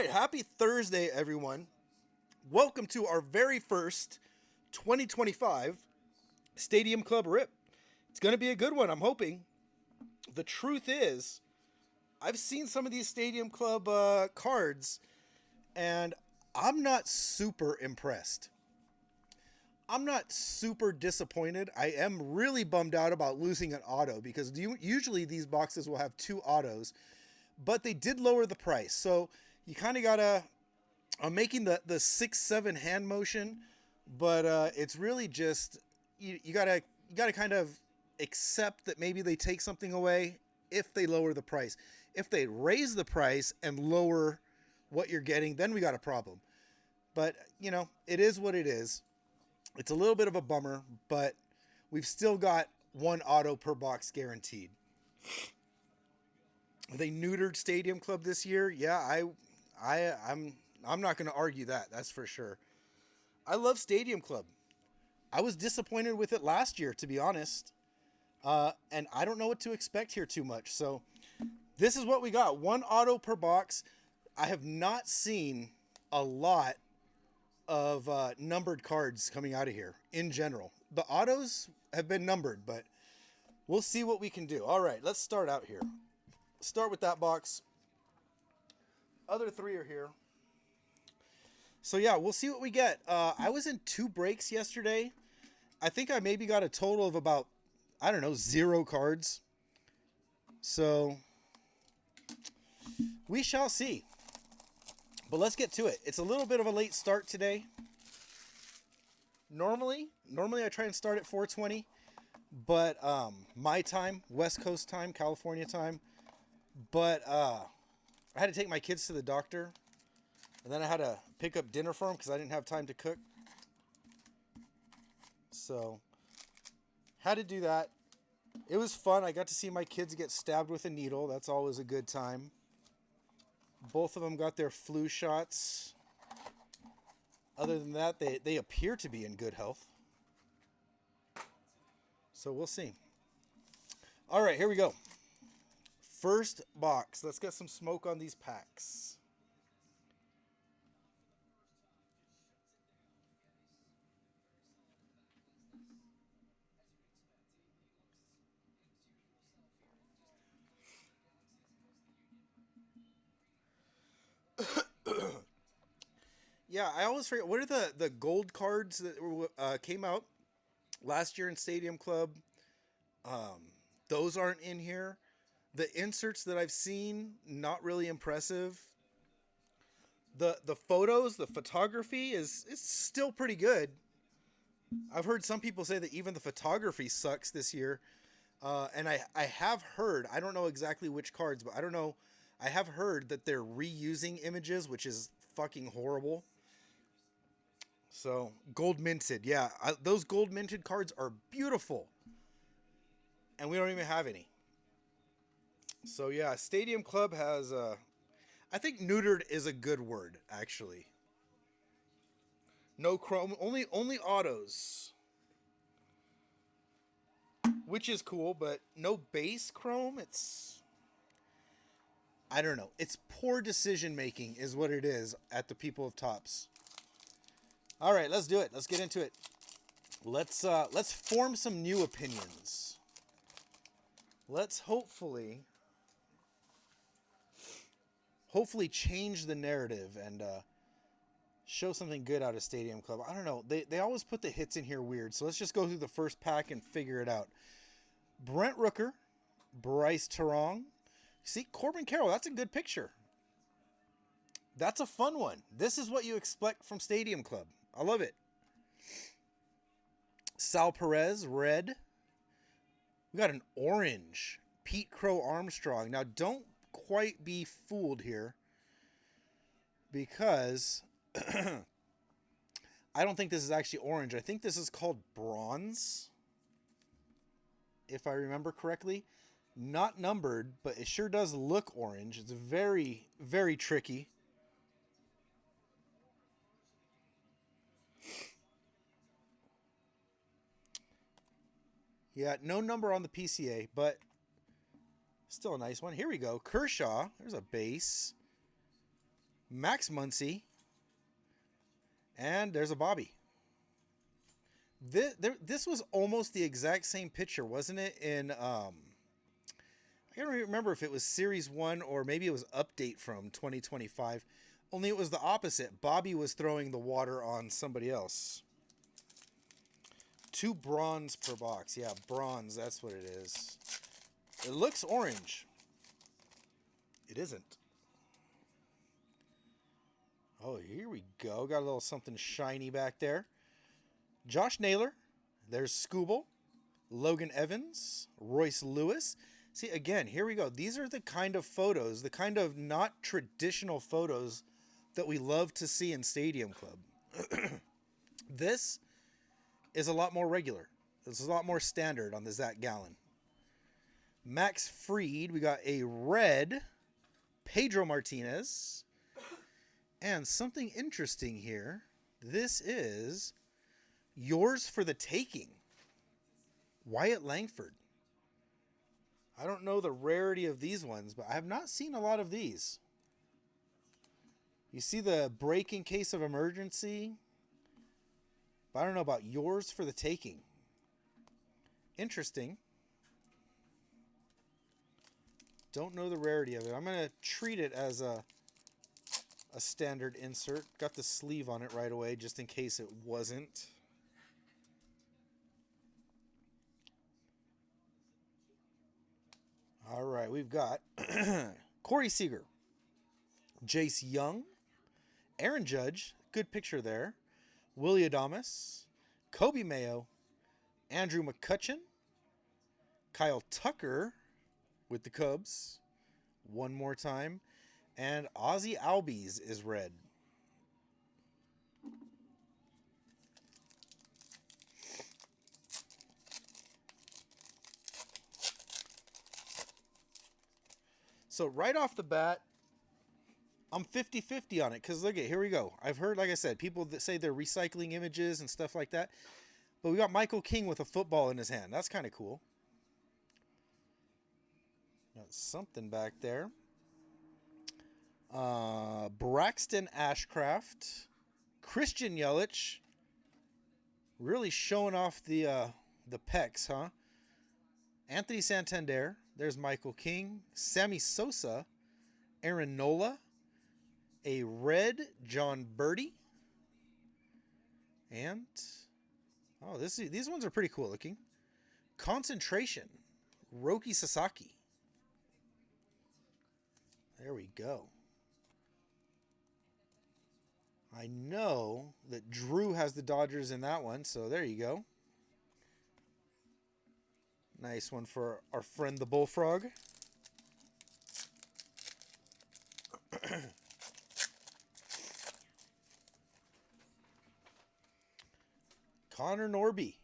right, happy Thursday, everyone. Welcome to our very first 2025 Stadium Club Rip. It's going to be a good one, I'm hoping. The truth is, I've seen some of these Stadium Club cards, and I'm not super impressed. I'm not super disappointed. I am really bummed out about losing an auto because usually these boxes will have two autos, but they did lower the price. So you kind of gotta. I'm making the 6-7 hand motion, but it's really just you gotta kind of accept that maybe they take something away if they lower the price. If they raise the price and lower what you're getting, then we got a problem. But it is what it is. It's a little bit of a bummer, but we've still got one auto per box guaranteed. They neutered Stadium Club this year. Yeah, I'm not going to argue that. That's for sure. I love Stadium Club. I was disappointed with it last year, to be honest. And I don't know what to expect here too much. So this is what we got. One auto per box. I have not seen a lot of numbered cards coming out of here in general. The autos have been numbered, but we'll see what we can do. All right, let's start out here. Start with that box. Other three are here. So yeah, we'll see what we get. I was in 2 breaks yesterday. I think I maybe got a total of about, 0 cards. So we shall see. But let's get to it. It's a little bit of a late start today. Normally I try and start at 4:20, but my time, West Coast time, California time. But I had to take my kids to the doctor, and then I had to pick up dinner for them because I didn't have time to cook. So had to do that. It was fun. I got to see my kids get stabbed with a needle. That's always a good time. Both of them got their flu shots. Other than that, they appear to be in good health. So we'll see. All right, here we go. First box. Let's get some smoke on these packs. Yeah, I always forget. What are the gold cards that came out last year in Stadium Club? Those aren't in here. The inserts that I've seen, not really impressive. The photos, the photography is still pretty good. I've heard some people say that even the photography sucks this year. And I have heard, I don't know exactly which cards, but I don't know. I have heard that they're reusing images, which is fucking horrible. So, gold minted. Yeah, those gold minted cards are beautiful. And we don't even have any. So, yeah, Stadium Club has, I think neutered is a good word, actually. No chrome, only autos. Which is cool, but no base chrome. I don't know. It's poor decision making is what it is at the people of Topps. All right, let's do it. Let's get into it. Let's form some new opinions. Let's hopefully change the narrative and show something good out of Stadium Club. I don't know. They always put the hits in here weird. So let's just go through the first pack and figure it out. Brent Rooker, Bryce Terang. See, Corbin Carroll, that's a good picture. That's a fun one. This is what you expect from Stadium Club. I love it. Sal Perez, red. We got an orange. Pete Crow Armstrong. Now, don't quite be fooled here, because I don't think this is actually orange. I think this is called bronze, if I remember correctly. Not numbered, but it sure does look orange. It's very, very tricky. Yeah, no number on the PCA, but still a nice one. Here we go. Kershaw. There's a base. Max Muncy, and there's a Bobby. This was almost the exact same picture, wasn't it? I can't remember if it was Series 1 or maybe it was Update from 2025. Only it was the opposite. Bobby was throwing the water on somebody else. 2 bronze per box. Yeah, bronze, that's what it is. It looks orange. It isn't. Oh, here we go. Got a little something shiny back there. Josh Naylor. There's Scooble. Logan Evans. Royce Lewis. See, again, here we go. These are the kind of photos, the kind of not traditional photos that we love to see in Stadium Club. This is a lot more regular. This is a lot more standard on the Zach Gallen. Max Fried, we got a red Pedro Martinez. And something interesting here. This is yours for the taking. Wyatt Langford. I don't know the rarity of these ones, but I have not seen a lot of these. You see the break in case of emergency, but I don't know about yours for the taking. Interesting. Don't know the rarity of it. I'm going to treat it as a standard insert. Got the sleeve on it right away just in case it wasn't. All right, we've got Corey Seager, Jace Young, Aaron Judge, good picture there, Willie Adames, Kobe Mayo, Andrew McCutcheon, Kyle Tucker with the Cubs, one more time, and Ozzie Albies is red. So right off the bat, I'm 50-50 on it because look at, here we go. I've heard, like I said, people that say they're recycling images and stuff like that. But we got Michael King with a football in his hand. That's kind of cool. Got something back there. Braxton Ashcraft. Christian Yelich. Really showing off the pecs, huh? Anthony Santander. There's Michael King. Sammy Sosa. Aaron Nola. A red John Birdie. And, oh, these ones are pretty cool looking. Concentration. Roki Sasaki. There we go. I know that Drew has the Dodgers in that one, so there you go. Nice one for our friend the Bullfrog. Connor Norby.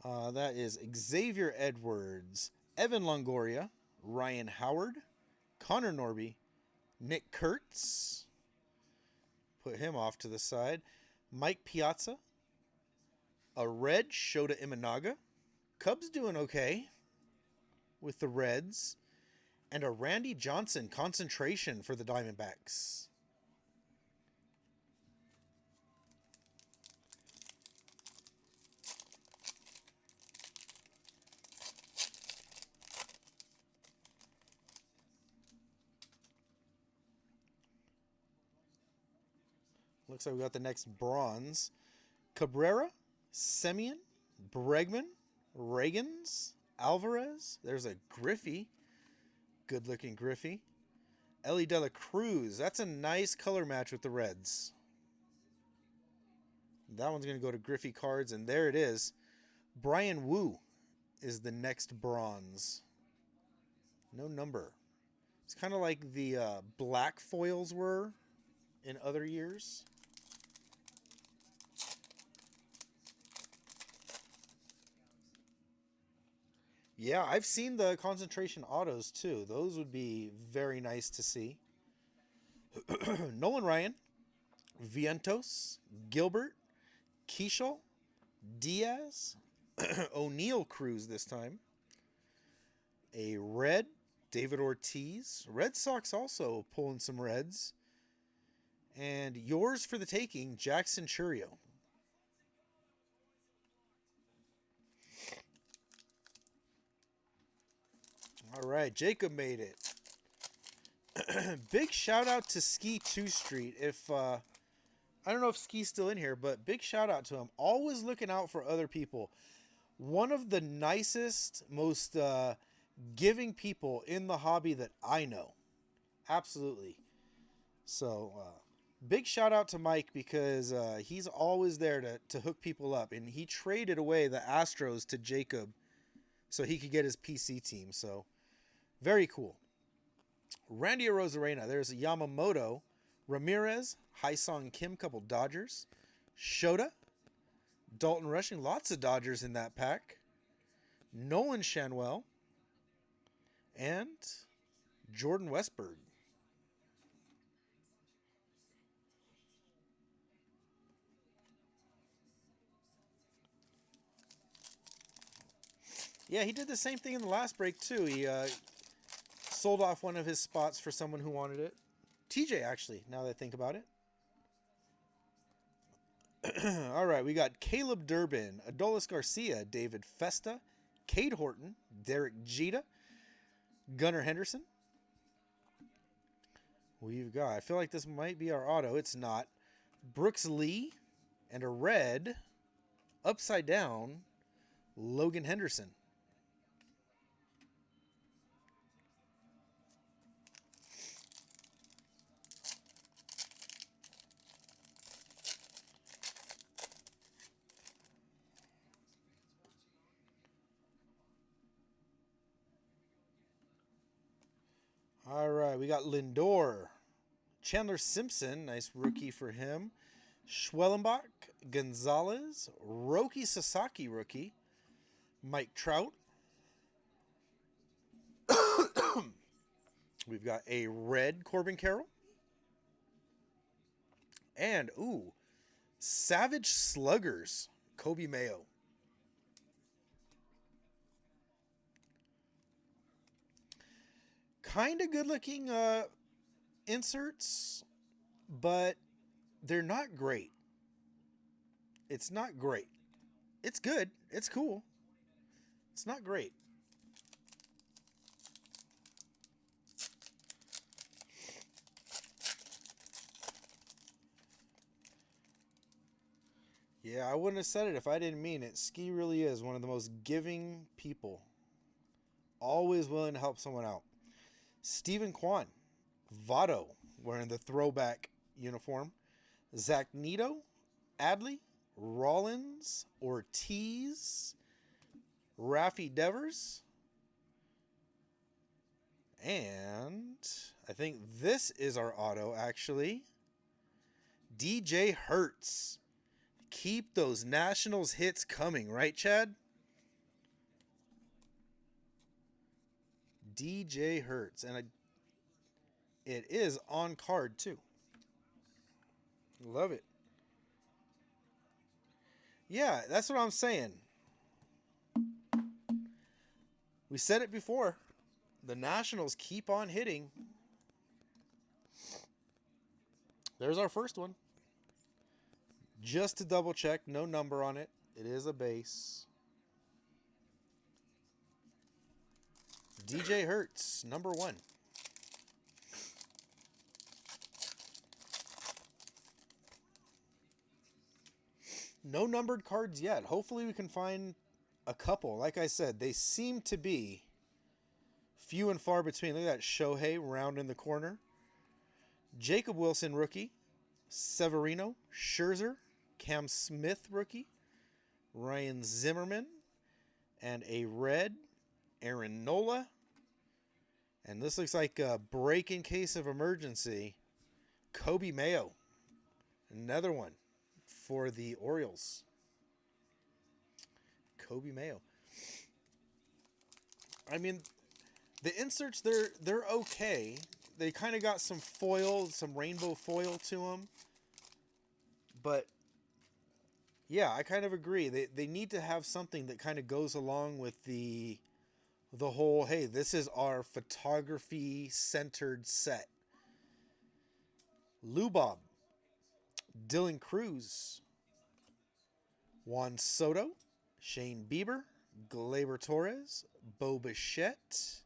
That is Xavier Edwards, Evan Longoria, Ryan Howard, Connor Norby, Nick Kurtz. Put him off to the side. Mike Piazza. A red Shota Imanaga. Cubs doing okay with the Reds. And a Randy Johnson concentration for the Diamondbacks. Looks like we got the next bronze. Cabrera, Semien, Bregman, Reagans, Alvarez. There's a Griffey. Good looking Griffey. Ellie De La Cruz. That's a nice color match with the Reds. That one's going to go to Griffey cards, and there it is. Brian Wu is the next bronze. No number. It's kind of like the black foils were in other years. Yeah, I've seen the concentration autos too. Those would be very nice to see. Nolan Ryan, Vientos, Gilbert, Keishel, Diaz, O'Neill Cruz this time. A red David Ortiz. Red Sox also pulling some Reds. And yours for the taking, Jackson Churio. All right, Jacob made it. Big shout out to Ski 2 Street. If I don't know if Ski's still in here, but big shout out to him. Always looking out for other people. One of the nicest, most giving people in the hobby that I know. Absolutely. So, big shout out to Mike because he's always there to hook people up. And he traded away the Astros to Jacob so he could get his PC team. So, very cool. Randy Rosarena. There's Yamamoto. Ramirez. Haisong Kim, couple Dodgers. Shota. Dalton Rushing. Lots of Dodgers in that pack. Nolan Shanwell. And Jordan Westberg. Yeah, he did the same thing in the last break, too. He sold off one of his spots for someone who wanted it. TJ, actually, now that I think about it. All right, we got Caleb Durbin, Adolis Garcia, David Festa, Cade Horton, Derek Jeter, Gunnar Henderson. We've got, I feel like this might be our auto. It's not. Brooks Lee and a red, upside down, Logan Henderson. All right, we got Lindor. Chandler Simpson, nice rookie for him. Schwellenbach, Gonzalez, Roki Sasaki rookie. Mike Trout. We've got a red Corbin Carroll. And, Savage Sluggers, Kobe Mayo. Kind of good looking inserts, but they're not great. It's not great. It's good. It's cool. It's not great. Yeah, I wouldn't have said it if I didn't mean it. Ski really is one of the most giving people. Always willing to help someone out. Stephen Kwan, Votto, wearing the throwback uniform. Zach Neto, Adley, Rollins, Ortiz, Rafi Devers. And I think this is our auto, actually. DJ Hertz. Keep those Nationals hits coming, right, Chad? DJ Hertz. And it is on card, too. Love it. Yeah, that's what I'm saying. We said it before. The Nationals keep on hitting. There's our first one. Just to double check, no number on it. It is a base. DJ Hertz, number 1. No numbered cards yet. Hopefully we can find a couple. Like I said, they seem to be few and far between. Look at that Shohei round in the corner. Jacob Wilson, rookie. Severino, Scherzer, Cam Smith, rookie. Ryan Zimmerman. And a red, Aaron Nola. And this looks like a break in case of emergency. Kobe Mayo. Another one for the Orioles. Kobe Mayo. I mean, the inserts, they're okay. They kind of got some foil, some rainbow foil to them. But, yeah, I kind of agree. They need to have something that kind of goes along with the the whole, hey, this is our photography-centered set. Lubob, Dylan Cruz, Juan Soto, Shane Bieber, Gleyber Torres, Bo Bichette,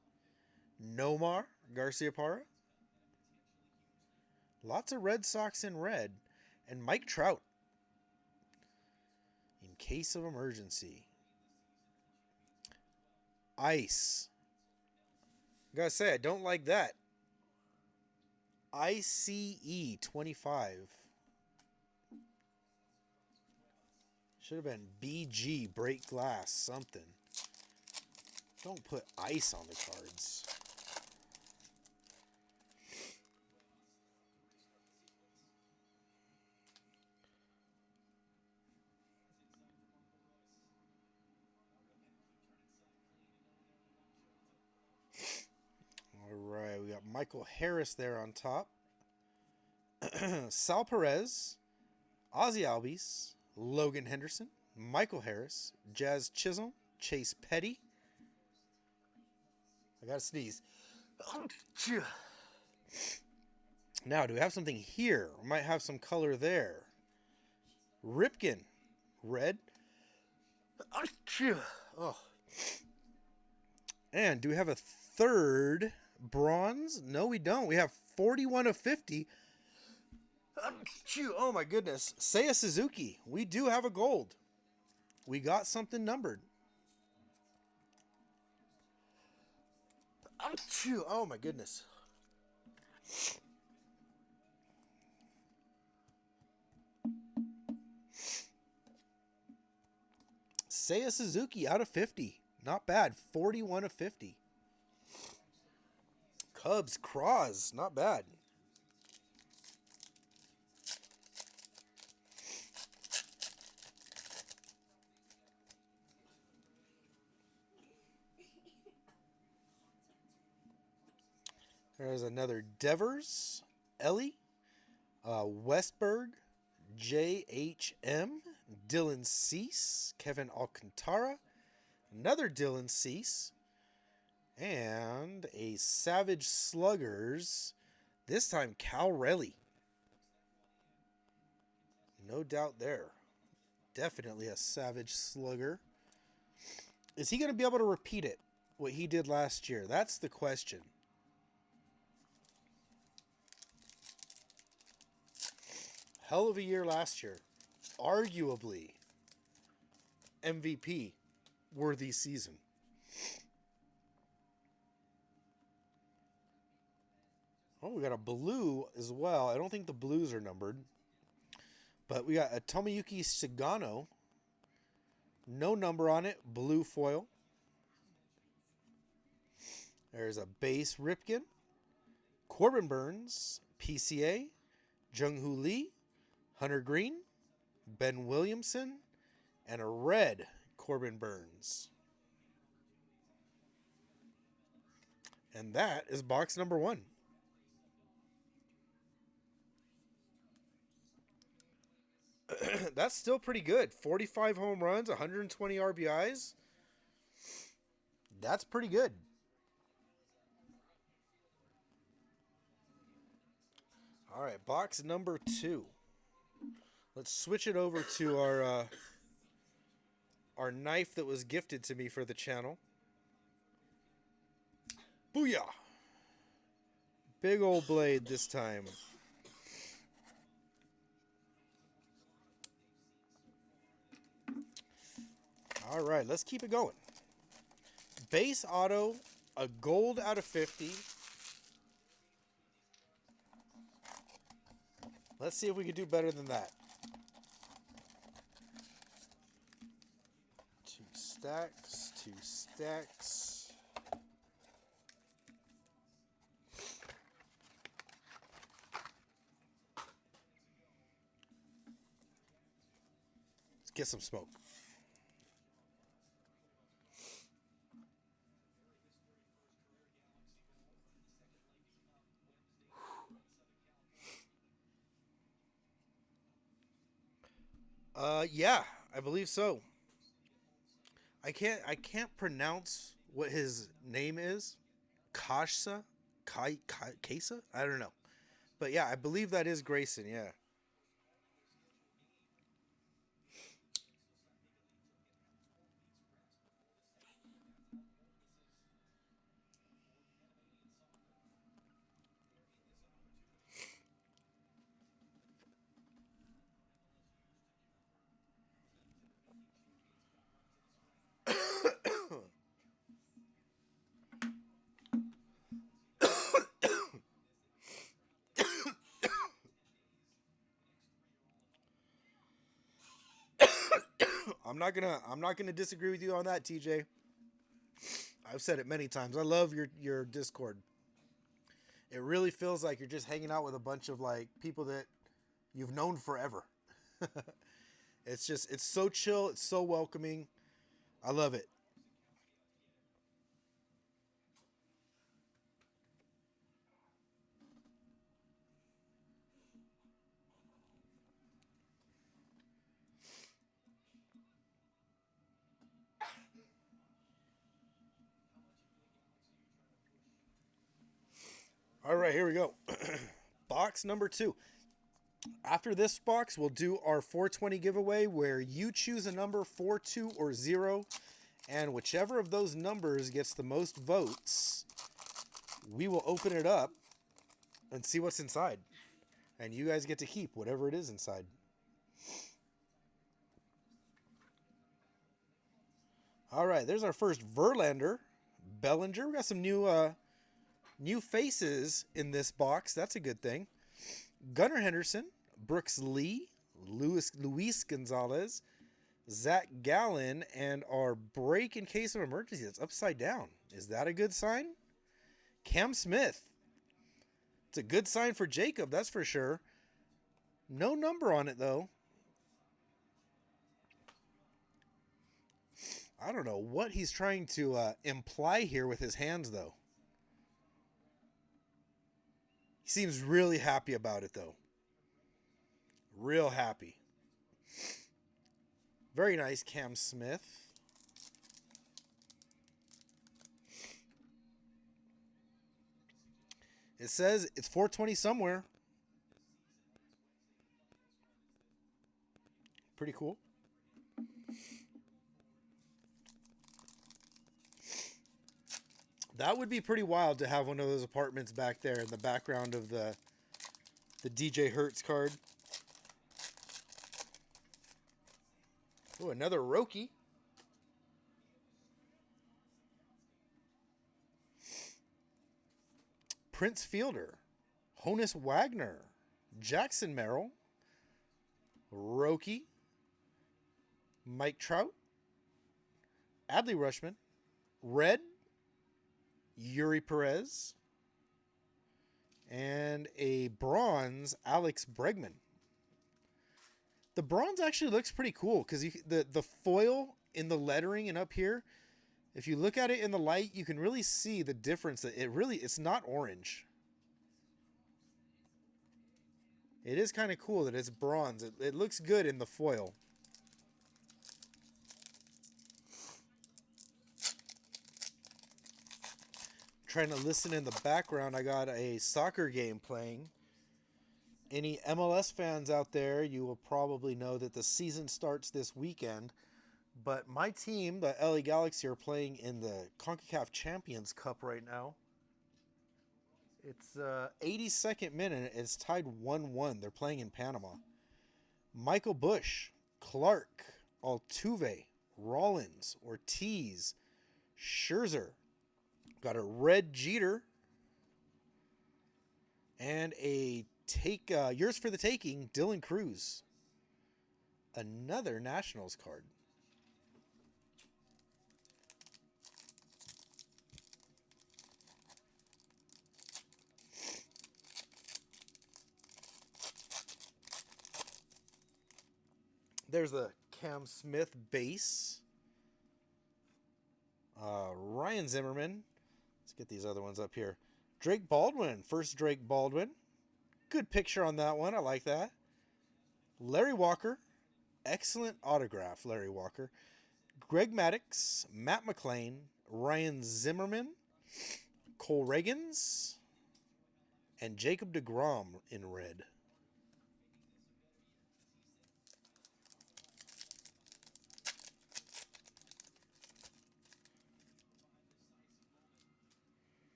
Nomar Garciaparra. Lots of Red Sox in red. And Mike Trout. In case of emergency. Ice. I gotta say, I don't like that. ICE 25. Should have been BG, break glass, something. Don't put ice on the cards. All right, we got Michael Harris there on top. Sal Perez, Ozzy Albies, Logan Henderson, Michael Harris, Jazz Chisholm, Chase Petty. I gotta sneeze. Now, do we have something here? We might have some color there. Ripken, red. Oh. And do we have a third bronze? No, we don't. We have 41 of 50. Oh my goodness. Seiya Suzuki. We do have a gold. We got something numbered. Oh my goodness. Seiya Suzuki out of 50. Not bad. 41 of 50. Cubs, Cros. Not bad. There's another Devers, Ellie, Westberg, JHM, Dylan Cease, Kevin Alcantara, another Dylan Cease, and a Savage Sluggers, this time Cal Raleigh. No doubt there. Definitely a Savage Slugger. Is he going to be able to repeat it, what he did last year? That's the question. Hell of a year last year. Arguably MVP worthy season. Oh, we got a blue as well. I don't think the blues are numbered. But we got a Tomoyuki Sagano. No number on it. Blue foil. There's a base Ripken. Corbin Burns. PCA. Jung-Hoo Lee. Hunter Green. Ben Williamson. And a red Corbin Burns. And that is box number 1. That's still pretty good. 45 home runs, 120 RBIs. That's pretty good. All right, box number 2. Let's switch it over to our knife that was gifted to me for the channel. Booyah! Big old blade this time. All right, let's keep it going. Base auto, a gold out of 50. Let's see if we can do better than that. 2 stacks, 2 stacks. Let's get some smoke. Yeah, I believe so. I can't pronounce what his name is. Kasha? Kasa? I don't know. But yeah, I believe that is Grayson, yeah. I'm not gonna disagree with you on that, TJ. I've said it many times. I love your Discord. It really feels like you're just hanging out with a bunch of like people that you've known forever. It's so chill, it's so welcoming. I love it. All right, here we go. Box number 2. After this box, we'll do our 420 giveaway where you choose a number 4, 2, or 0, and whichever of those numbers gets the most votes, we will open it up and see what's inside. And you guys get to keep whatever it is inside. All right, there's our first Verlander, Bellinger. We got some new faces in this box. That's a good thing. Gunnar Henderson, Brooks Lee, Luis Gonzalez, Zach Gallen, and our break in case of emergency. That's upside down. Is that a good sign? Cam Smith. It's a good sign for Jacob, that's for sure. No number on it, though. I don't know what he's trying to imply here with his hands, though. He seems really happy about it, though. Real happy. Very nice, Cam Smith. It says it's 420 somewhere. Pretty cool. That would be pretty wild to have one of those apartments back there in the background of the DJ Hertz card. Oh, another Roki. Prince Fielder. Honus Wagner. Jackson Merrill. Roki. Mike Trout. Adley Rushman. Red. Yuri Perez. And a bronze Alex Bregman. The bronze actually looks pretty cool because the foil in the lettering and up here, if you look at it in the light, you can really see the difference. That it's not orange. It is kind of cool that it's bronze. It looks good in the foil. Trying to listen in the background, I got a soccer game playing. Any MLS fans out there, you will probably know that the season starts this weekend. But my team, the LA Galaxy, are playing in the CONCACAF Champions Cup right now. It's 82nd minute. It's tied 1-1. They're playing in Panama. Michael Bush, Clark, Altuve, Rollins, Ortiz, Scherzer. Got a red Jeter. And a yours for the taking, Dylan Cruz. Another Nationals card. There's the Cam Smith base. Ryan Zimmerman. Let's get these other ones up here. Drake Baldwin. First Drake Baldwin. Good picture on that one. I like that. Larry Walker. Excellent autograph, Larry Walker. Greg Maddux, Matt McClain, Ryan Zimmerman, Cole Reagans, and Jacob deGrom in red.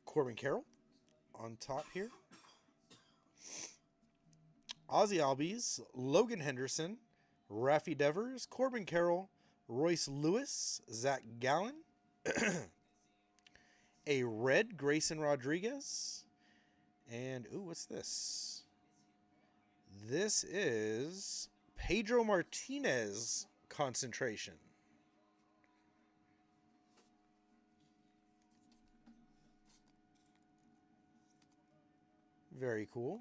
Corbin Carroll on top here. Ozzy Albies, Logan Henderson, Raffy Devers, Corbin Carroll, Royce Lewis, Zach Gallen, a red Grayson Rodriguez, and, ooh, what's this? This is Pedro Martinez concentration. Very cool.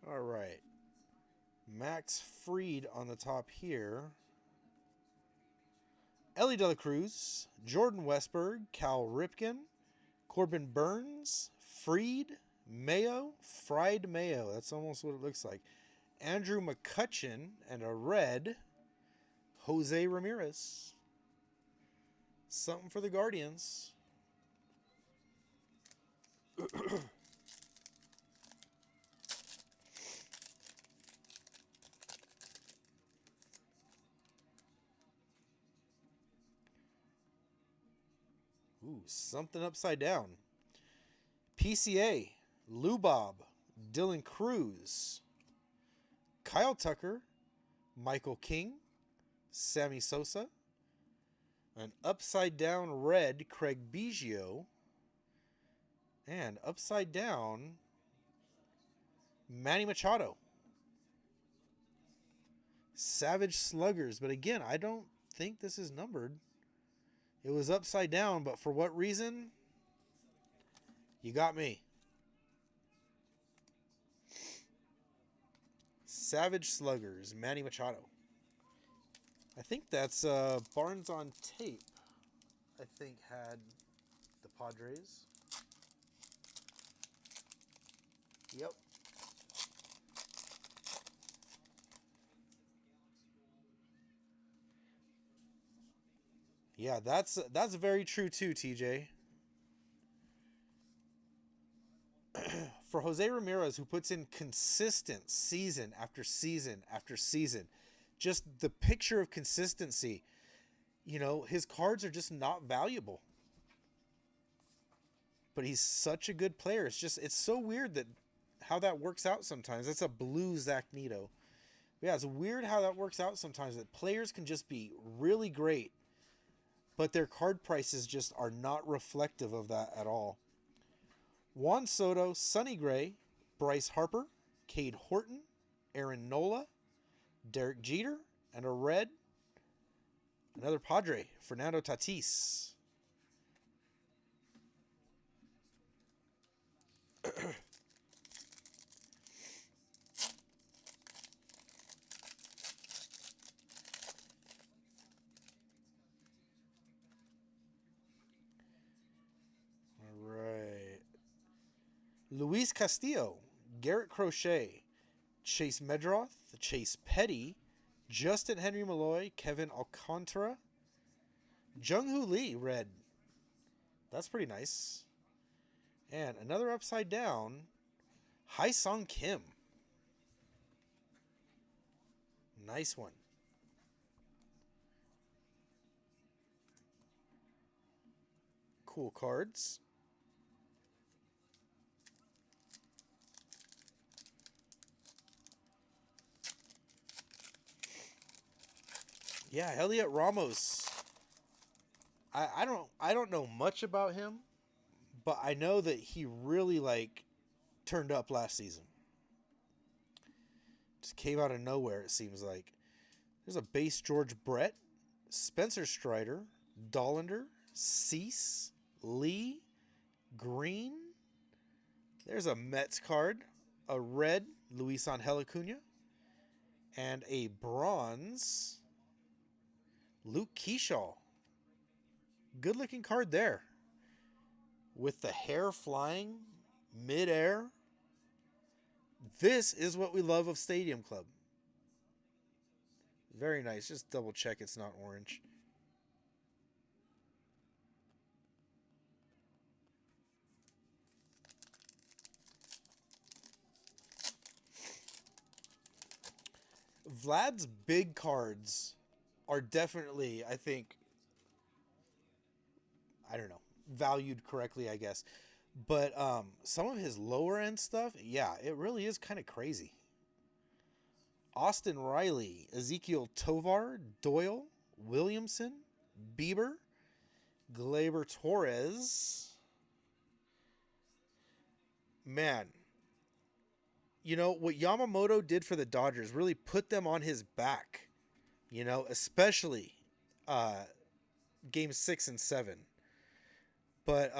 All right. Max Fried on the top here. Ellie De La Cruz, Jordan Westberg, Cal Ripken, Corbin Burns, Fried, Mayo, Fried Mayo. That's almost what it looks like. Andrew McCutcheon, and a red, Jose Ramirez. Something for the Guardians. Ooh, something upside down. PCA, Lou Bob, Dylan Cruz, Kyle Tucker, Michael King, Sammy Sosa, an upside down red Craig Biggio, and upside down Manny Machado. Savage Sluggers, but again, I don't think this is numbered. It was upside down, but for what reason? You got me. Savage Sluggers, Manny Machado. I think that's Barnes on Tape, I think, had the Padres. Yep. Yeah, that's very true too, TJ. For Jose Ramirez, who puts in consistent season after season after season, just the picture of consistency, you know, his cards are just not valuable. But he's such a good player. It's so weird that how that works out sometimes. That's a blue Zach Neto. Yeah, it's weird how that works out sometimes, that players can just be really great, but their card prices just are not reflective of that at all. Juan Soto, Sonny Gray, Bryce Harper, Cade Horton, Aaron Nola, Derek Jeter, and a red, another Padre, Fernando Tatis. All right. Luis Castillo, Garrett Crochet, Chase Medroth, Chase Petty, Justin Henry Malloy, Kevin Alcantara, Jung-Hoo Lee, red. That's pretty nice. And another upside down, Hai-Sung Kim. Nice one. Cool cards. Yeah, Elliot Ramos. I don't know much about him, but I know that he really turned up last season. Just came out of nowhere, it seems like. There's a base George Brett, Spencer Strider, Dollander, Cease, Lee, Green. There's a Mets card, a red Luis Angel Acuna, and a bronze Luke Keyshaw. Good looking card there. With the hair flying mid-air. This is what we love of Stadium Club. Very nice. Just double check it's not orange. Vlad's big cards are definitely, I think, I don't know, valued correctly, I guess. But some of his lower end stuff, yeah, it really is kind of crazy. Austin Riley, Ezekiel Tovar, Doyle, Williamson, Bieber, Gleyber Torres. Man, you know, what Yamamoto did for the Dodgers really put them on his back, you know, especially uh, game 6 and 7. But,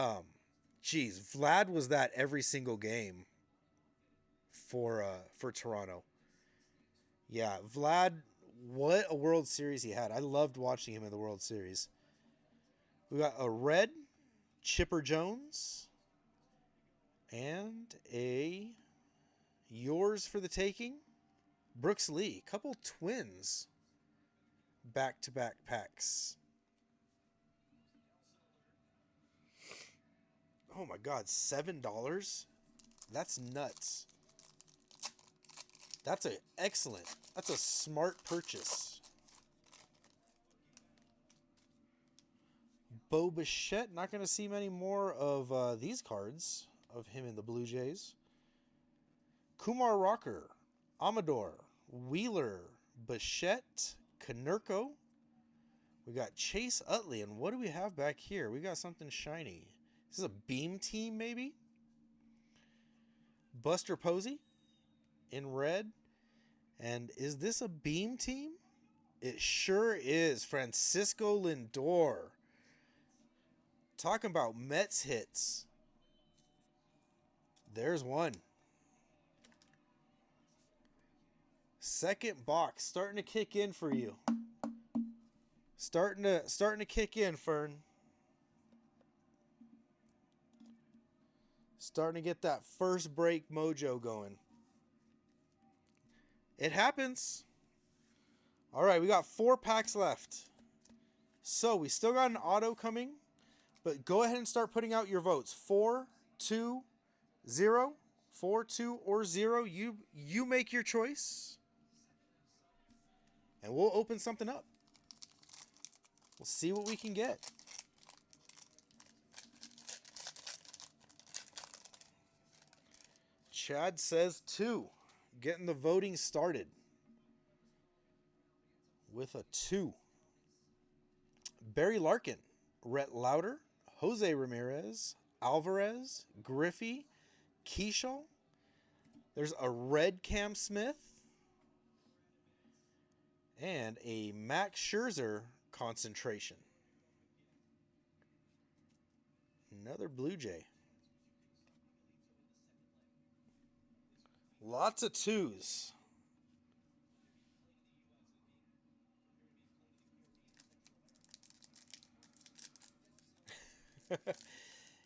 geez, Vlad was that every single game for Toronto. Yeah, Vlad, what a World Series he had. I loved watching him in the World Series. We got a red, Chipper Jones, and a yours for the taking, Brooks Lee. Couple twins back-to-back packs. Oh my God, $7? That's nuts. That's that's a smart purchase. Bo Bichette, not going to see many more of these cards of him in the Blue Jays. Kumar Rocker, Amador, Wheeler, Bichette, Konerko. We got Chase Utley, and what do we have back here? We got something shiny. This is a beam team, maybe? Buster Posey in red. And is this a beam team? It sure is. Francisco Lindor. Talking about Mets hits. There's one. Second box starting to kick in for you. Starting to kick in, Fern. Starting to get that first break mojo going. It happens. All right, we got 4 packs left. So we still got an auto coming, but go ahead and start putting out your votes. 4, 2, 0. 4, 2, or 0. You make your choice. And we'll open something up. We'll see what we can get. Chad says 2. Getting the voting started with a 2. Barry Larkin, Rhett Lauder, Jose Ramirez, Alvarez, Griffey, Keishall. There's a red Cam Smith and a Max Scherzer concentration. Another Blue Jay. Lots of 2s.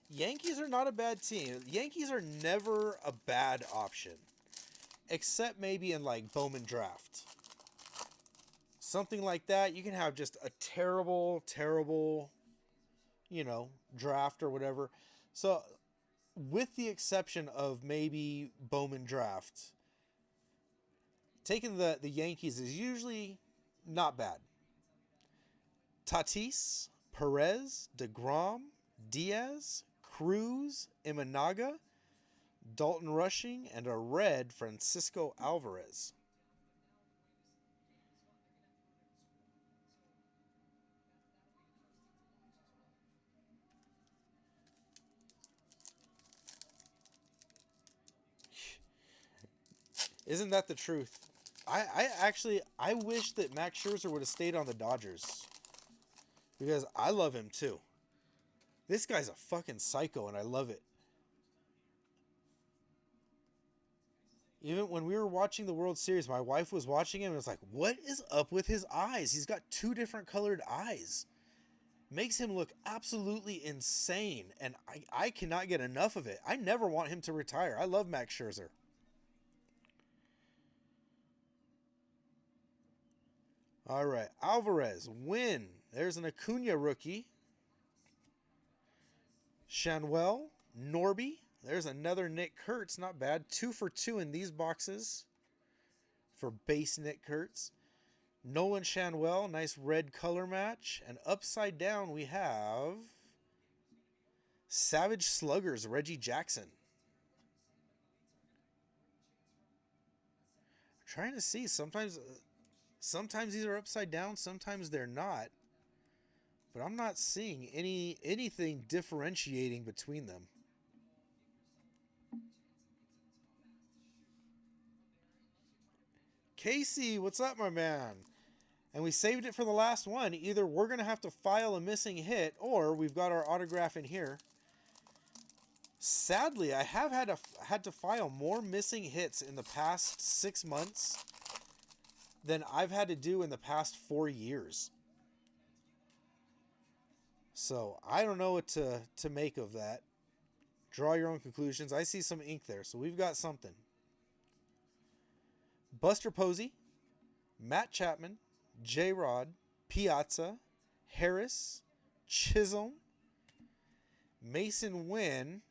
Yankees are not a bad team. Yankees are never a bad option. Except maybe in like Bowman draft. Something like that. You can have just a terrible, draft or whatever. So, with the exception of maybe Bowman draft, taking the Yankees is usually not bad. Tatis, Perez, DeGrom, Diaz, Cruz, Imanaga, Dalton Rushing, and a red Francisco Alvarez. Isn't that the truth? I wish that Max Scherzer would have stayed on the Dodgers. Because I love him too. This guy's a fucking psycho and I love it. Even when we were watching the World Series, my wife was watching him and was like, what is up with his eyes? He's got 2 different colored eyes. makes him look absolutely insane, and I cannot get enough of it. I never want him to retire. I love Max Scherzer. All right, Alvarez, win. There's an Acuna rookie. Shanwell, Norby. There's another Nick Kurtz. Not bad. 2 for 2 in these boxes for base Nick Kurtz. Nolan Shanwell, nice red color match. And upside down we have Savage Sluggers, Reggie Jackson. I'm trying to see. Sometimes these are upside down, sometimes they're not. But I'm not seeing anything differentiating between them. Casey, what's up, my man? And we saved it for the last one. Either we're going to have to file a missing hit, or we've got our autograph in here. Sadly, I have had to file more missing hits in the past 6 months than I've had to do in the past 4 years. So I don't know what to make of that. Draw your own conclusions. I see some ink there, so we've got something. Buster Posey, Matt Chapman, J-Rod, Piazza, Harris, Chisholm, Mason Wynn,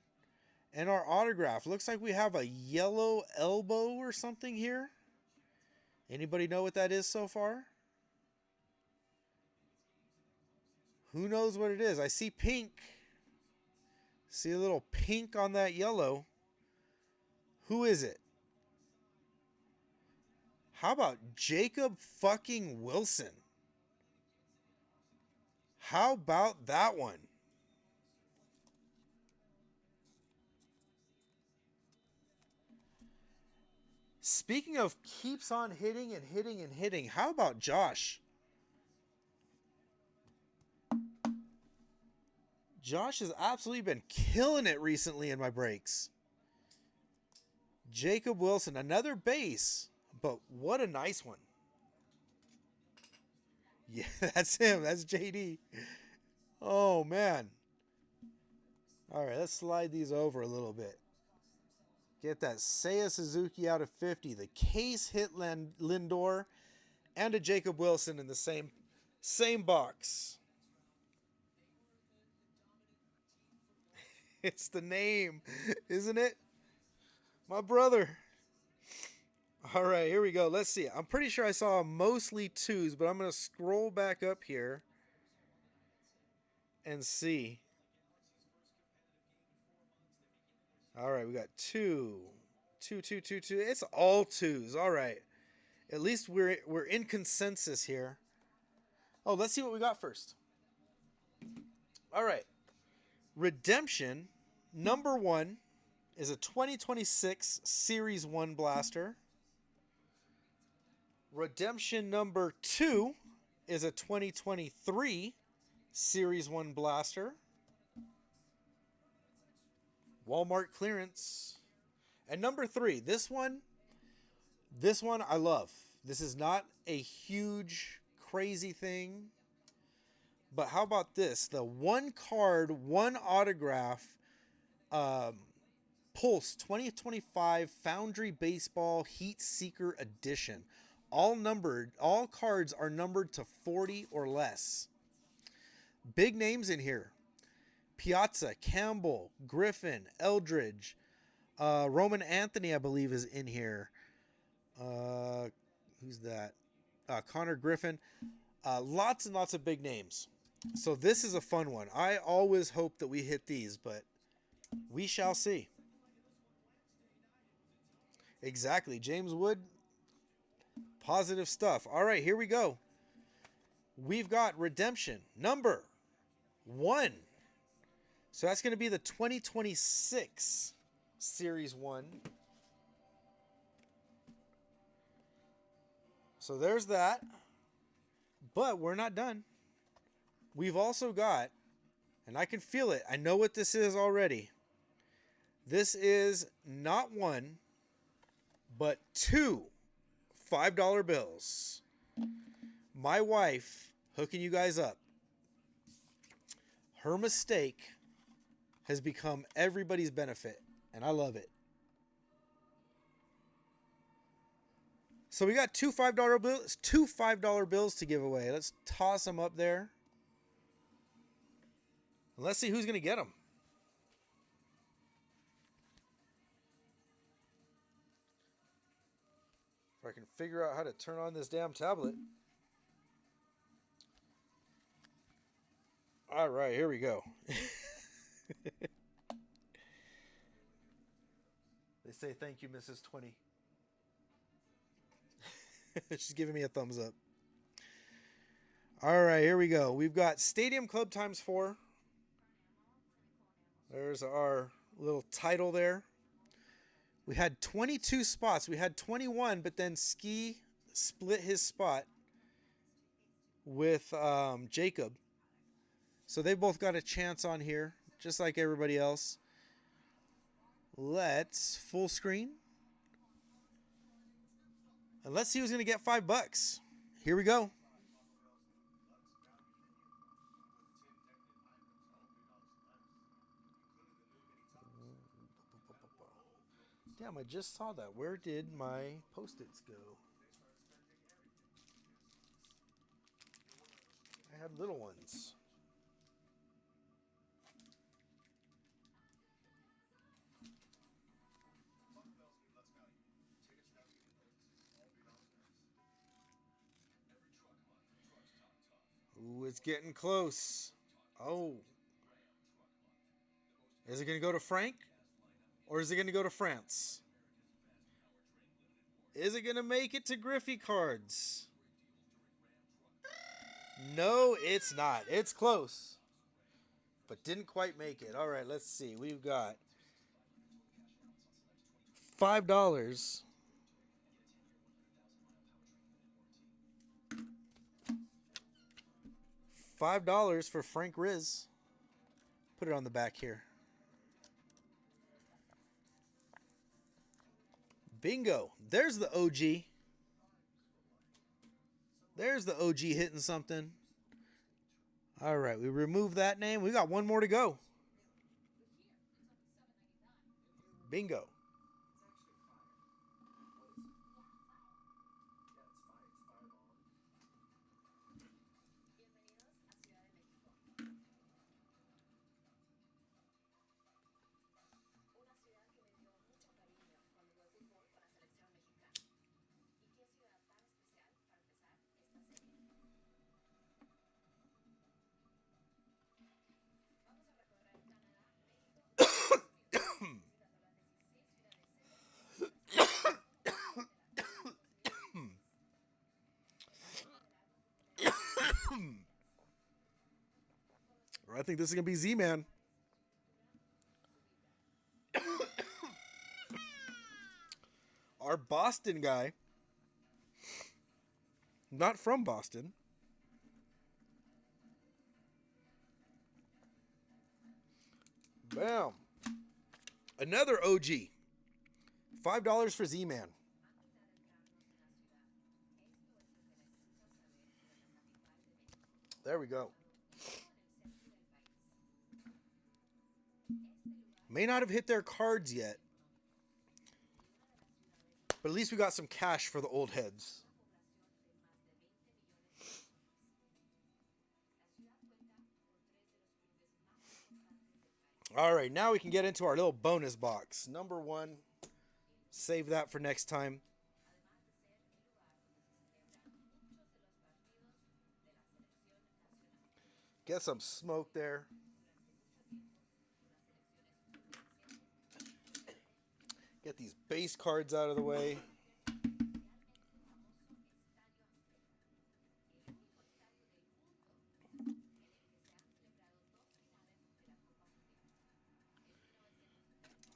and our autograph. Looks like we have a yellow elbow or something here. Anybody know what that is so far? Who knows what it is? I see pink. See a little pink on that yellow. Who is it? How about Jacob fucking Wilson? How about that one? Speaking of keeps on hitting and hitting and hitting, how about Josh? Josh has absolutely been killing it recently in my breaks. Jacob Wilson, another base, but what a nice one. Yeah, that's him. That's JD. Oh, man. All right, let's slide these over a little bit. Get that Seiya Suzuki out of 50. The case hit Lindor and a Jacob Wilson in the same box. It's the name, isn't it? My brother. All right, here we go. Let's see. I'm pretty sure I saw mostly 2s, but I'm going to scroll back up here and see. All right, we got 2. 2, 2, 2, 2. It's all 2s. All right. At least we're in consensus here. Oh, let's see what we got first. All right. Redemption number 1 is a 2026 Series 1 blaster. Redemption number 2 is a 2023 Series 1 blaster. Walmart clearance. And number 3, this one I love. This is not a huge, crazy thing. But how about this? The 1 card, 1 autograph Pulse 2025 Foundry Baseball Heat Seeker Edition. All numbered. All cards are numbered to 40 or less. Big names in here. Piazza, Campbell, Griffin, Eldridge, Roman Anthony, I believe, is in here. Who's that? Connor Griffin. Lots and lots of big names. So this is a fun one. I always hope that we hit these, but we shall see. Exactly. James Wood. Positive stuff. All right, here we go. We've got redemption number 1. So that's going to be the 2026 Series 1. So there's that. But we're not done. We've also got, and I can feel it, I know what this is already. This is not 1, but 2 $5 bills. My wife hooking you guys up. Her mistake has become everybody's benefit, and I love it. So we got two $5 bills to give away. Let's toss them up there. And let's see who's going to get them. If I can figure out how to turn on this damn tablet. All right, here we go. They say thank you, Mrs. 20. She's giving me a thumbs up. All right, here we go. We've got Stadium Club times 4. There's our little title there. We had 22 spots. We had 21, but then Ski split his spot with Jacob. So they both got a chance on here, just like everybody else. Let's full screen. And let's see who's going to get $5. Here we go. Damn, I just saw that. Where did my Post-its go? I had little ones. Ooh, it's getting close. Oh. Is it going to go to Frank? Or is it going to go to France? Is it going to make it to Griffey Cards? No, it's not. It's close. But didn't quite make it. All right, let's see. We've got $5. $5 for Frank Riz. Put it on the back here. Bingo. There's the OG. There's the OG hitting something. All right, we remove that name. We got one more to go. Bingo. I think this is going to be Z-Man. Our Boston guy. Not from Boston. Bam. Another OG. $5 for Z-Man. There we go. May not have hit their cards yet. But at least we got some cash for the old heads. All right, now we can get into our little bonus box. Number 1. Save that for next time. Get some smoke there. Get these base cards out of the way.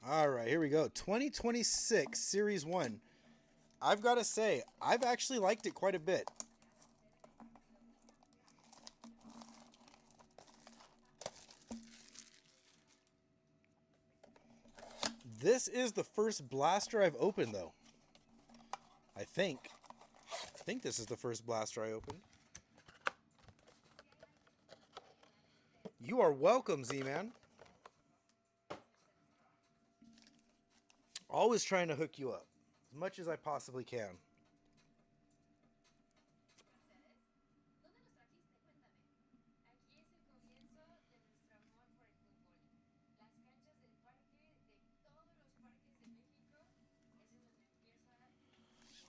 All right, here we go. 2026 Series 1. I've got to say, I've actually liked it quite a bit. This is the first blaster I've opened, though. I think this is the first blaster I opened. You are welcome, Z-Man. Always trying to hook you up as much as I possibly can.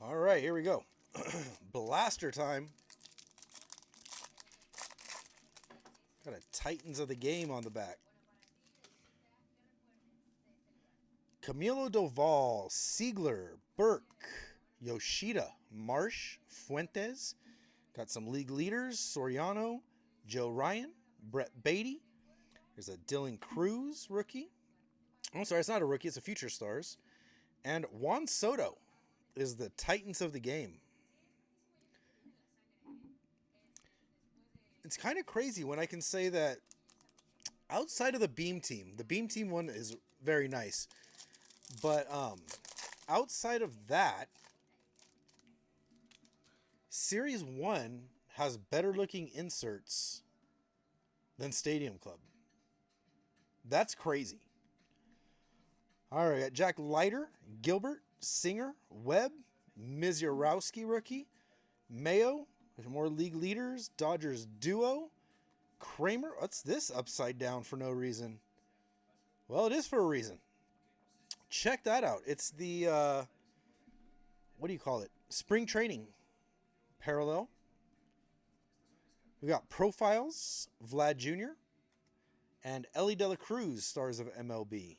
All right, here we go. Blaster time. Got a Titans of the Game on the back. Camilo Doval, Siegler, Burke, Yoshida, Marsh, Fuentes. Got some league leaders, Soriano, Joe Ryan, Brett Beatty. There's a Dylan Cruz rookie. I'm sorry, it's not a rookie, it's a Future Stars. And Juan Soto is the Titans of the Game. It's kind of crazy when I can say that outside of the Beam Team one is very nice. But outside of that, Series 1 has better looking inserts than Stadium Club. That's crazy. All right, got Jack Leiter, Gilbert, Singer, Webb, Mizurowski rookie, Mayo, more league leaders, Dodgers duo, Kramer. What's this upside down for no reason? Well, it is for a reason. Check that out. It's the, what do you call it? Spring training parallel. We got Profiles, Vlad Jr., and Ellie De La Cruz, stars of MLB.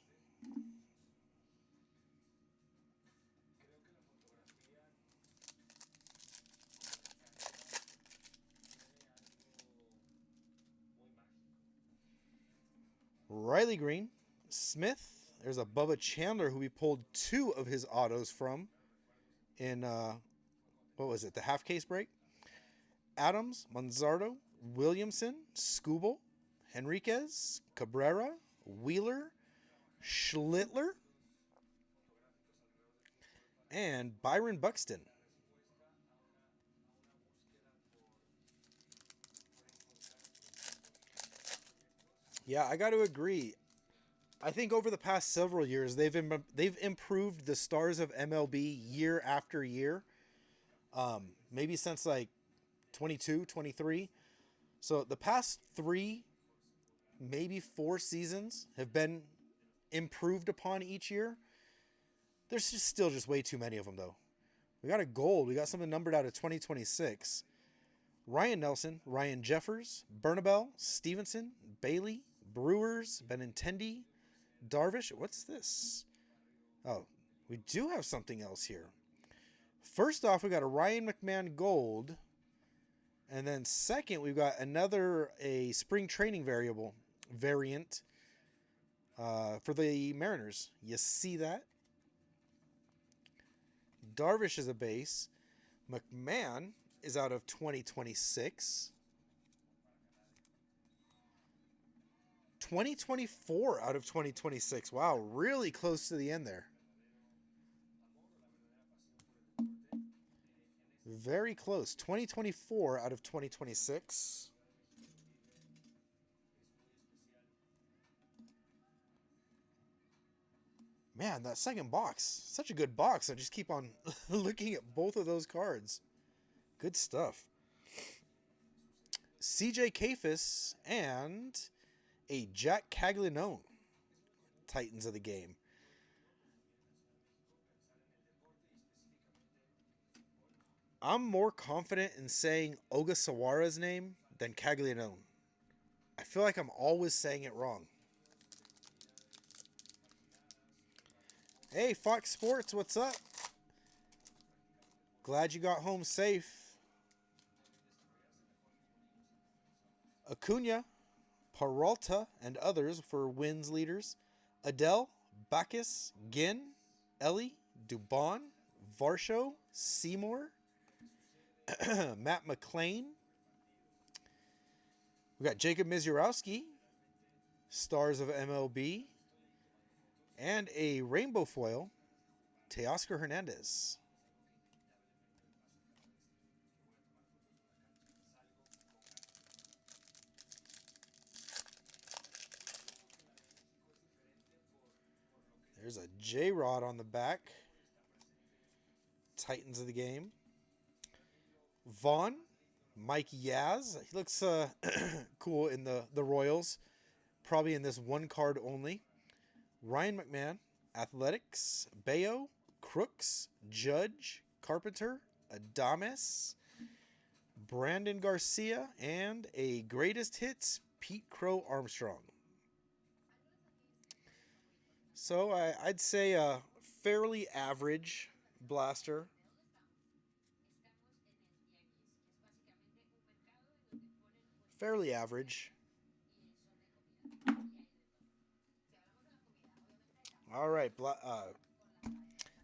Riley Green, Smith. There's a Bubba Chandler who we pulled 2 of his autos from in, what was it, the half case break? Adams, Manzardo, Williamson, Skubal, Henriquez, Cabrera, Wheeler, Schlittler, and Byron Buxton. Yeah, I got to agree. I think over the past several years, they've improved the stars of MLB year after year. Maybe since like 22, 23. So the past 3, maybe 4 seasons have been improved upon each year. There's just still just way too many of them, though. We got a gold. We got something numbered out of 2026. Ryan Nelson, Ryan Jeffers, Bernabel, Stevenson, Bailey, Brewers, Benintendi, Darvish. What's this? Oh, we do have something else here. First off, we got a Ryan McMahon gold. And then second, we've got a spring training variant for the Mariners. You see that? Darvish is a base. McMahon is out of 2026. 2024 out of 2026. Wow, really close to the end there. Very close. 2024 out of 2026. Man, that second box. Such a good box. I just keep on looking at both of those cards. Good stuff. CJ Kafis and a Jack Caglianone. Titans of the Game. I'm more confident in saying Ogasawara's name than Caglianone. I feel like I'm always saying it wrong. Hey, Fox Sports, what's up? Glad you got home safe. Acuna, Peralta, and others for wins leaders. Adele, Bacchus, Ginn, Ellie, Dubon, Varsho, Seymour, Matt McClain. We got Jacob Mizurowski, stars of MLB, and a rainbow foil, Teoscar Hernandez. There's a J-Rod on the back. Titans of the game. Vaughn, Mike Yaz. He looks cool in the Royals. Probably in this one card only. Ryan McMahon, Athletics, Bayo, Crooks, Judge, Carpenter, Adames, Brandon Garcia, and a greatest hits, Pete Crow Armstrong. So I'd say a fairly average blaster. Fairly average. All right,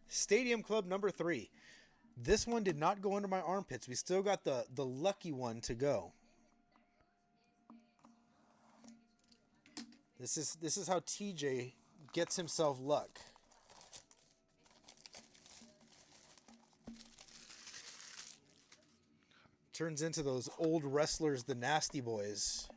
Stadium Club number 3. This one did not go under my armpits. We still got the lucky one to go. This is how TJ gets himself luck. Turns into those old wrestlers, the Nasty Boys.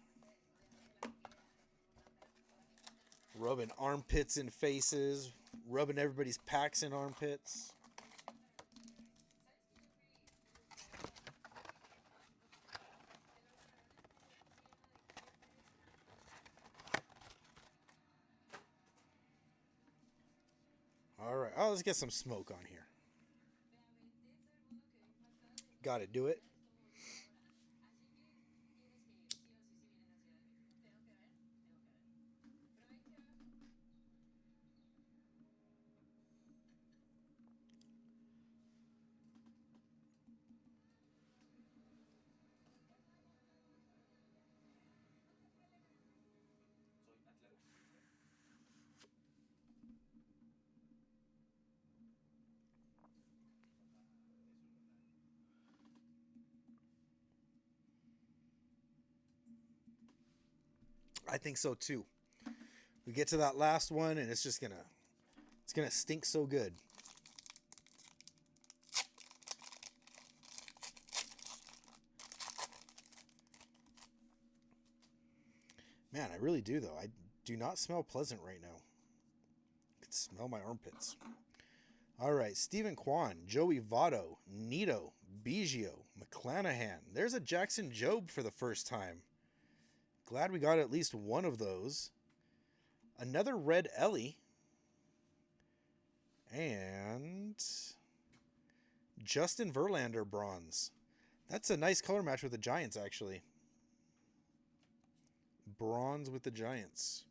Rubbing armpits in faces, rubbing everybody's packs in armpits. All right, let's get some smoke on here. Gotta do it. I think so too. We get to that last one and it's gonna stink so good. Man, I really do though. I do not smell pleasant right now. I can smell my armpits. All right, Stephen Kwan, Joey Votto, Nito, Biggio, McClanahan. There's a Jackson Jobe for the first time. Glad we got at least one of those. Another red Ellie. And Justin Verlander bronze. That's a nice color match with the Giants, actually. Bronze with the Giants.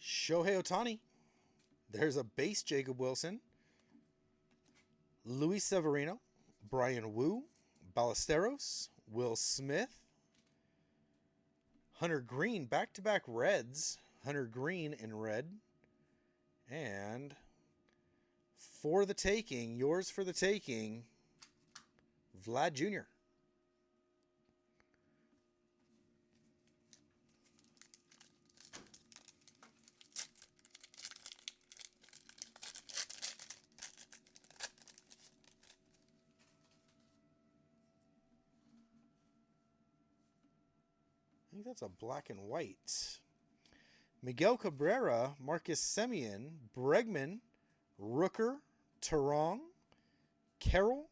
Shohei Ohtani. There's a base Jacob Wilson. Luis Severino. Brian Wu. Ballesteros. Will Smith. Hunter Green. Back-to-back Reds. Hunter Green in red. And for the taking, yours for the taking, Vlad Jr. I think that's a black and white. Miguel Cabrera, Marcus Semien, Bregman, Rooker, Tarong, Carroll.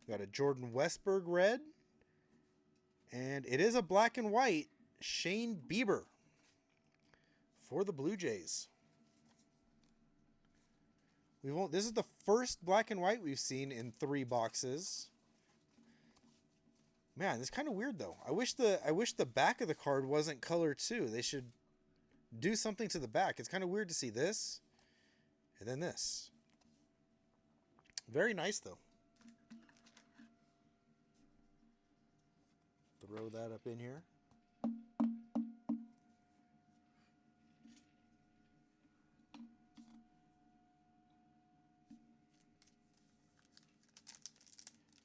We got a Jordan Westberg red. And it is a black and white Shane Bieber for the Blue Jays. This is the first black and white we've seen in 3 boxes. Man, it's kind of weird though. I wish the back of the card wasn't colored too. They should do something to the back. It's kind of weird to see this and then this. Very nice though. Throw that up in here.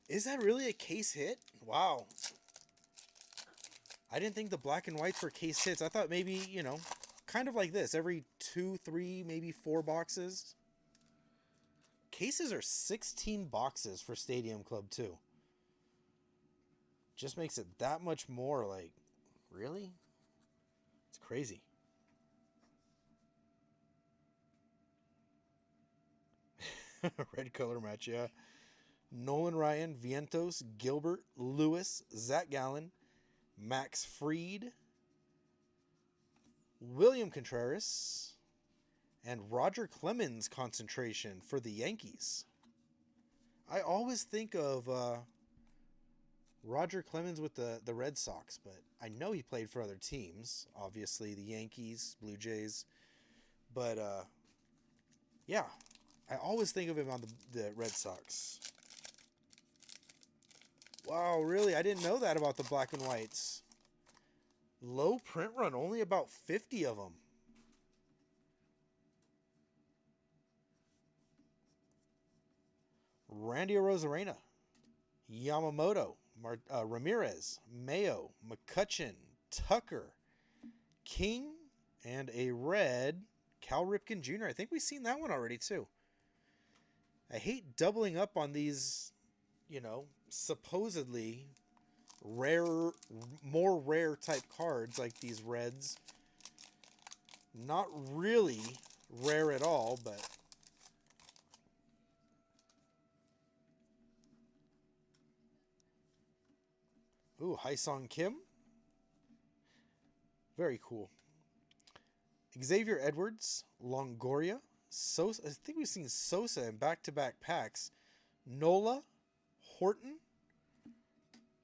Is that really a case hit? Wow. I didn't think the black and whites were case hits. I thought maybe, kind of like this, every 2, 3, maybe 4 boxes. Cases are 16 boxes for Stadium Club too. Just makes it that much more like, really? It's crazy. Red color match, yeah. Nolan Ryan, Vientos, Gilbert, Lewis, Zach Gallen, Max Fried, William Contreras, and Roger Clemens concentration for the Yankees. I always think of Roger Clemens with the Red Sox, but I know he played for other teams. Obviously, the Yankees, Blue Jays. But, yeah, I always think of him on the Red Sox. Wow, really? I didn't know that about the black and whites. Low print run, only about 50 of them. Randy Arozarena, Yamamoto, Ramirez, Mayo, McCutcheon, Tucker, King, and a red Cal Ripken Jr. I think we've seen that one already too. I hate doubling up on these, you know, supposedly rare, more rare type cards like these reds. Not really rare at all, but ooh, Haesung Kim. Very cool. Xavier Edwards, Longoria, Sosa. I think we've seen Sosa in back-to-back packs. Nola, Horton.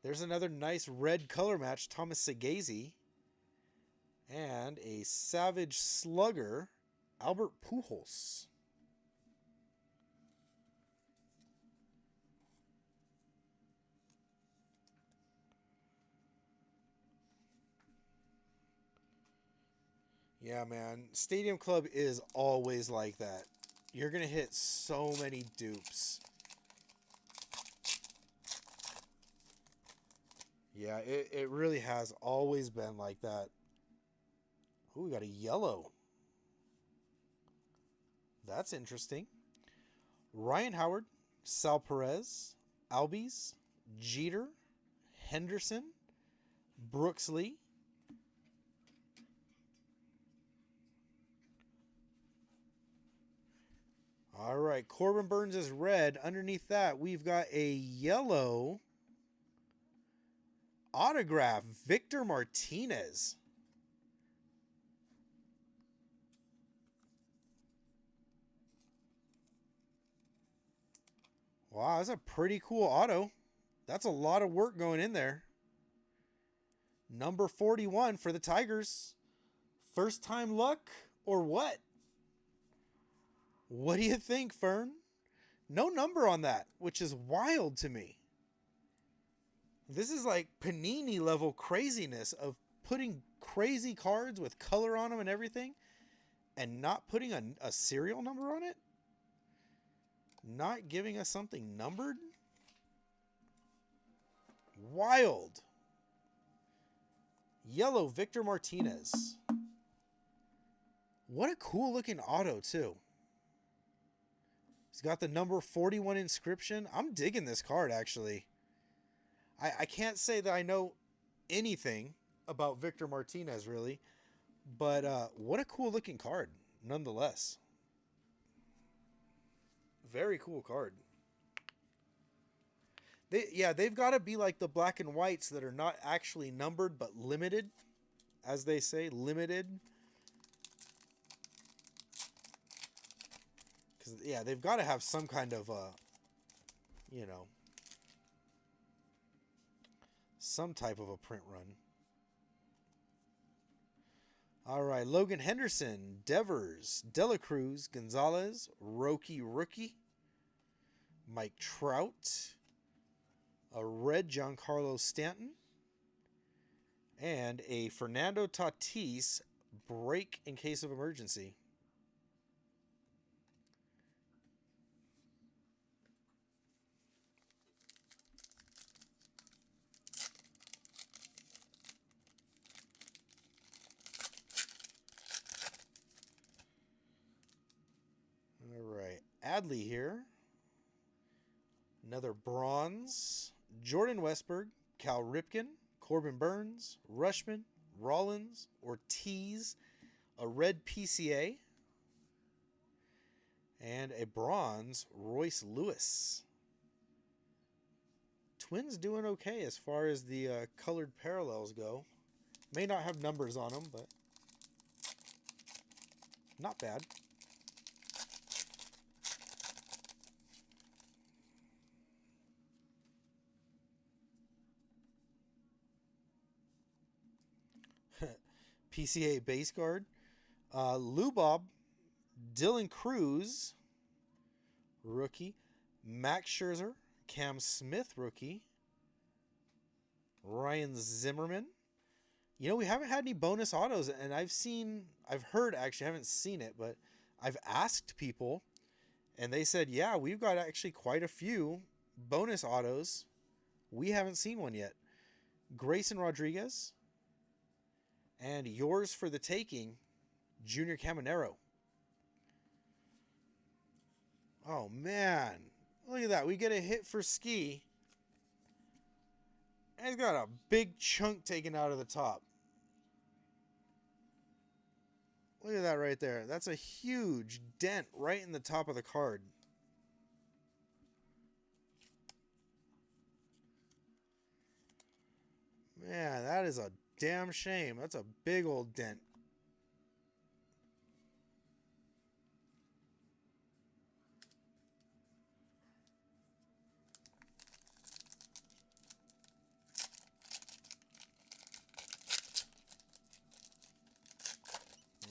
There's another nice red color match, Thomas Segazy. And a Savage Slugger, Albert Pujols. Yeah, man. Stadium Club is always like that. You're going to hit so many dupes. Yeah, it really has always been like that. Ooh, we got a yellow. That's interesting. Ryan Howard, Sal Perez, Albies, Jeter, Henderson, Brooks Lee. All right, Corbin Burns is red. Underneath that, we've got a yellow autograph, Victor Martinez. Wow, that's a pretty cool auto. That's a lot of work going in there. Number 41 for the Tigers. First time luck or what? What do you think, Fern? No number on that, which is wild to me. This is like Panini level craziness of putting crazy cards with color on them and everything and not putting a serial number on it. Not giving us something numbered. Wild. Yellow Victor Martinez. What a cool looking auto too. He's got the number 41 inscription. I'm digging this card, actually. I can't say that I know anything about Victor Martinez, really. But what a cool looking card, nonetheless. Very cool card. They've got to be like the black and whites that are not actually numbered, but limited. As they say, limited. Because, yeah, they've got to have some kind of, you know, some type of a print run. All right, Logan Henderson, Devers, Dela Cruz, Gonzalez, Roki Rookie, Mike Trout, a red Giancarlo Stanton, and a Fernando Tatis break in case of emergency. Adley here. Another bronze. Jordan Westberg, Cal Ripken, Corbin Burns, Rushman, Rollins, Ortiz, a red PCA, and a bronze Royce Lewis. Twins doing okay as far as the colored parallels go. May not have numbers on them, but not bad. PCA base guard. Lou Bob, Dylan Cruz, rookie. Max Scherzer, Cam Smith, rookie. Ryan Zimmerman. You know, we haven't had any bonus autos, and I've heard, actually, I haven't seen it, but I've asked people, and they said, yeah, we've got actually quite a few bonus autos. We haven't seen one yet. Grayson Rodriguez, and yours for the taking, Junior Caminero. Oh, man. Look at that. We get a hit for Ski. And he's got a big chunk taken out of the top. Look at that right there. That's a huge dent right in the top of the card. Man, that is a damn shame. That's a big old dent.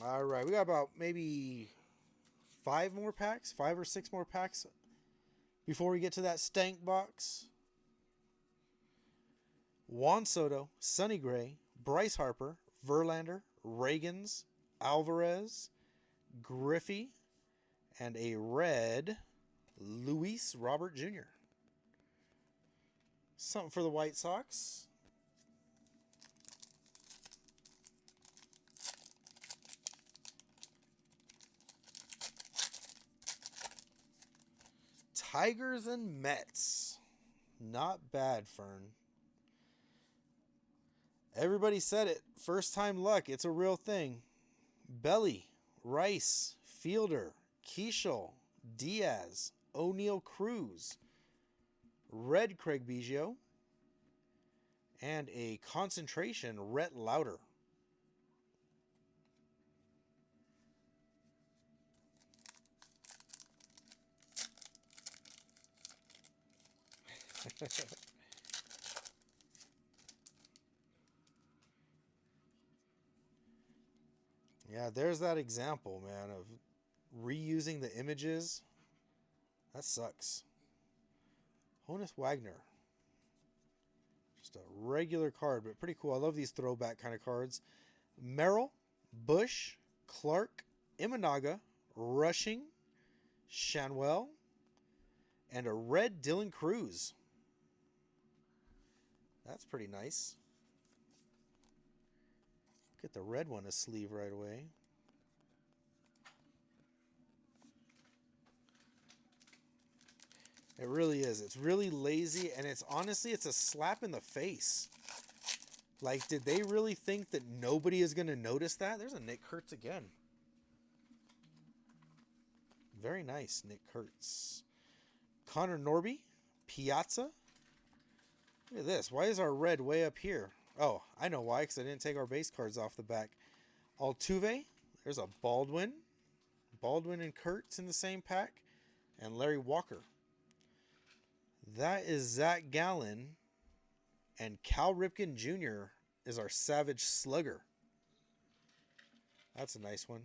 All right, we got about maybe 5 or 6 more packs before we get to that stank box. Juan Soto, Sonny Gray, Bryce Harper, Verlander, Reagans, Alvarez, Griffey, and a red Luis Robert Jr. Something for the White Sox. Tigers and Mets. Not bad, Fern. Everybody said it. First time luck. It's a real thing. Belly, Rice, Fielder, Keishel, Diaz, O'Neal Cruz, red Craig Biggio, and a concentration Rhett Lauder. Yeah, there's that example, man, of reusing the images. That sucks. Honus Wagner. Just a regular card, but pretty cool. I love these throwback kind of cards. Merrill, Bush, Clark, Imanaga, Rushing, Shanwell, and a red Dylan Cruz. That's pretty nice. Get the red one a sleeve right away. It really is. It's really lazy, and it's honestly, it's a slap in the face. Like, did they really think that nobody is going to notice that? There's a Nick Kurtz again. Very nice, Nick Kurtz. Connor Norby, Piazza. Look at this. Why is our red way up here? Oh, I know why, because I didn't take our base cards off the back. Altuve. There's a Baldwin. Baldwin and Kurtz in the same pack. And Larry Walker. That is Zach Gallen. And Cal Ripken Jr. is our Savage Slugger. That's a nice one.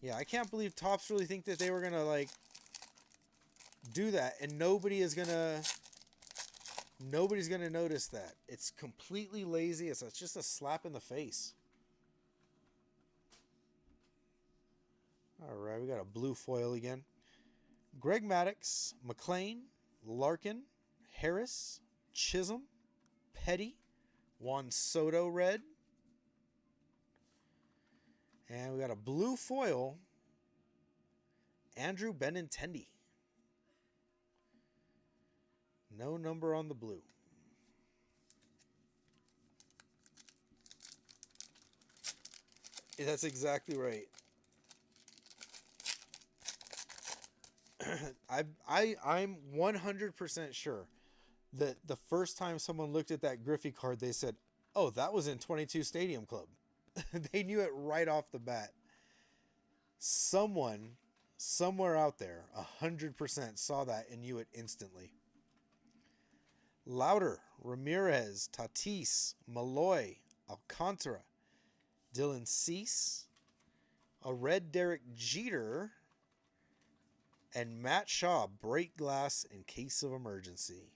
Yeah, I can't believe Topps really think that they were going to, like, do that. And nobody's going to notice that. It's completely lazy. It's just a slap in the face. All right, we got a blue foil again. Greg Maddux, McLean, Larkin, Harris, Chisholm, Petty, Juan Soto red, And we got a blue foil, Andrew Benintendi. No number on the blue. That's exactly right. I'm 100% sure that the first time someone looked at that Griffey card, they said, "Oh, that was in 22 Stadium Club." They knew it right off the bat. Someone, somewhere out there, 100% saw that and knew it instantly. Louder, Ramirez, Tatis, Malloy, Alcantara, Dylan Cease, a red Derek Jeter, and Matt Shaw, break glass in case of emergency.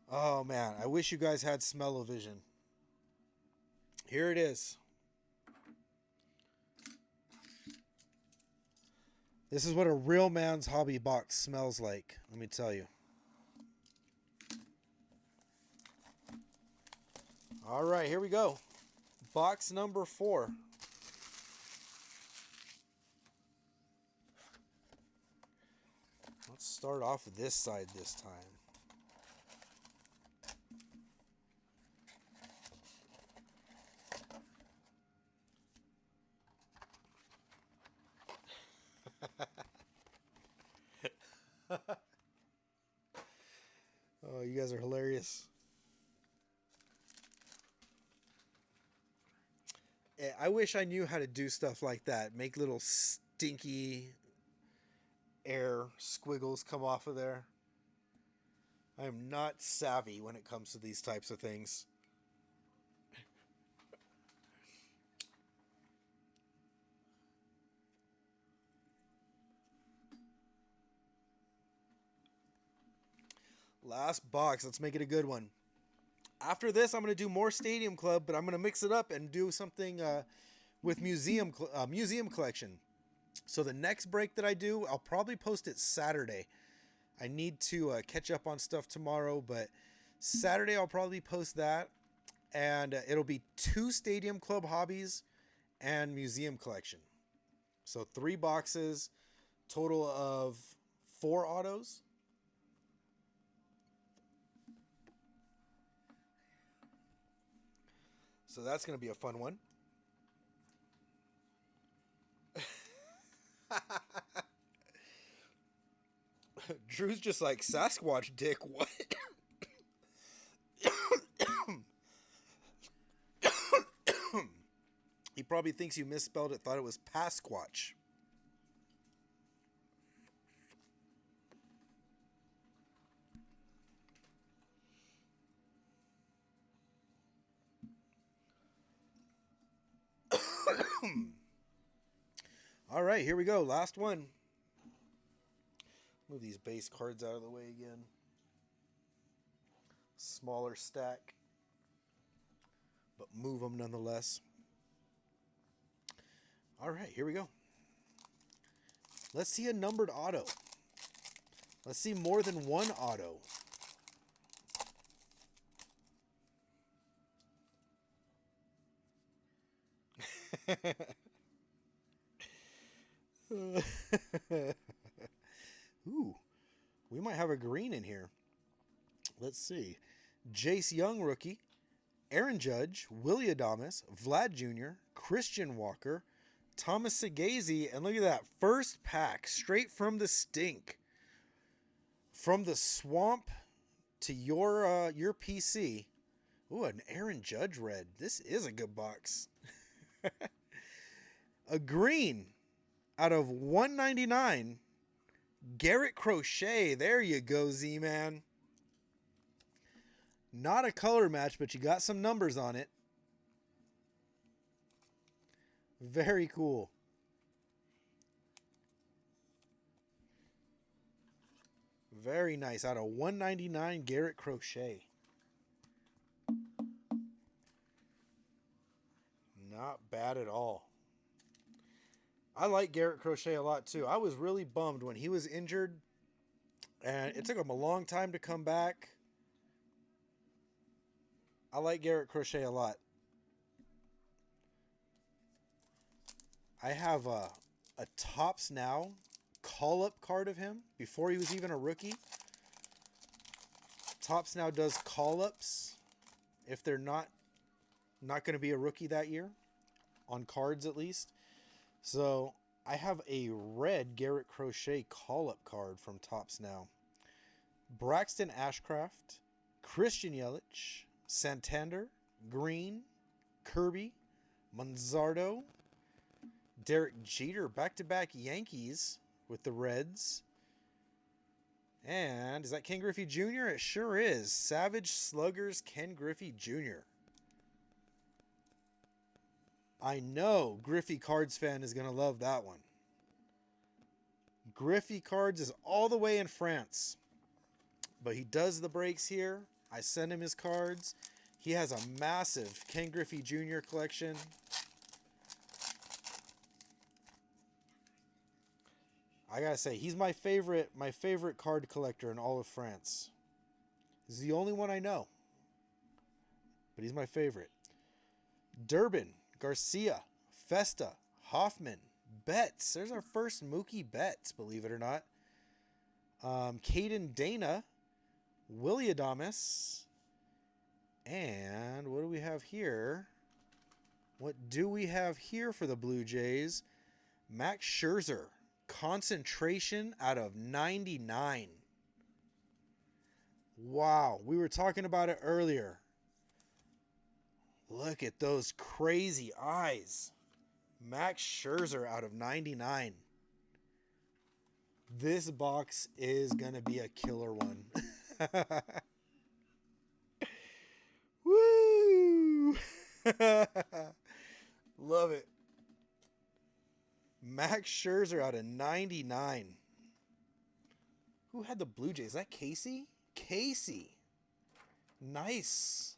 Oh man, I wish you guys had smell-o-vision. Here it is. This is what a real man's hobby box smells like, let me tell you. All right, here we go. Box number 4. Let's start off with this side this time. Oh, you guys are hilarious. I wish I knew how to do stuff like that. Make little stinky air squiggles come off of there. I am not savvy when it comes to these types of things. Last box. Let's make it a good one. After this, I'm going to do more Stadium Club, but I'm going to mix it up and do something with museum collection. So the next break that I do, I'll probably post it Saturday. I need to catch up on stuff tomorrow, but Saturday I'll probably post that. And it'll be 2 Stadium Club hobbies and museum collection. So 3 boxes, total of 4 autos. So that's going to be a fun one. Drew's just like, Sasquatch dick, what? He probably thinks you misspelled it, thought it was Pasquatch. All right, here we go. Last one. Move these base cards out of the way again. Smaller stack, but move them nonetheless. All right, here we go. Let's see a numbered auto. Let's see more than one auto. Ooh, we might have a green in here. Let's see. Jace Young, rookie. Aaron Judge, Willie Adames, Vlad Jr., Christian Walker, Thomas Segazy, and look at that. First pack, straight from the stink. From the swamp to your PC. Ooh, an Aaron Judge red. This is a good box. A green out of 199. Garrett Crochet. There you go, Z-Man. Not a color match, but you got some numbers on it. Very cool. Very nice. Out of 199, Garrett Crochet. Not bad at all. I like Garrett Crochet a lot too. I was really bummed when he was injured, and it took him a long time to come back. I like Garrett Crochet a lot. I have a Topps Now call-up card of him before he was even a rookie. Topps Now does call-ups if they're not going to be a rookie that year, on cards at least. So I have a red Garrett Crochet call-up card from Topps Now. Braxton Ashcraft, Christian Yelich, Santander, Green, Kirby, Manzardo, Derek Jeter, back-to-back Yankees with the Reds. And is that Ken Griffey Jr.? It sure is. Savage Sluggers Ken Griffey Jr. I know Griffey Cards fan is going to love that one. Griffey Cards is all the way in France, but he does the breaks here. I send him his cards. He has a massive Ken Griffey Jr. collection. I gotta say, he's my favorite card collector in all of France. He's the only one I know, but he's my favorite. Durbin, Garcia, Festa, Hoffman, Betts. There's our first Mookie Betts, believe it or not. Caden Dana, Willie Adames, and what do we have here? What do we have here for the Blue Jays? Max Scherzer, concentration out of 99. Wow, we were talking about it earlier. Look at those crazy eyes. Max Scherzer out of 99. This box is going to be a killer one. Woo! Love it. Max Scherzer out of 99. Who had the Blue Jays? Is that Casey? Casey. Nice.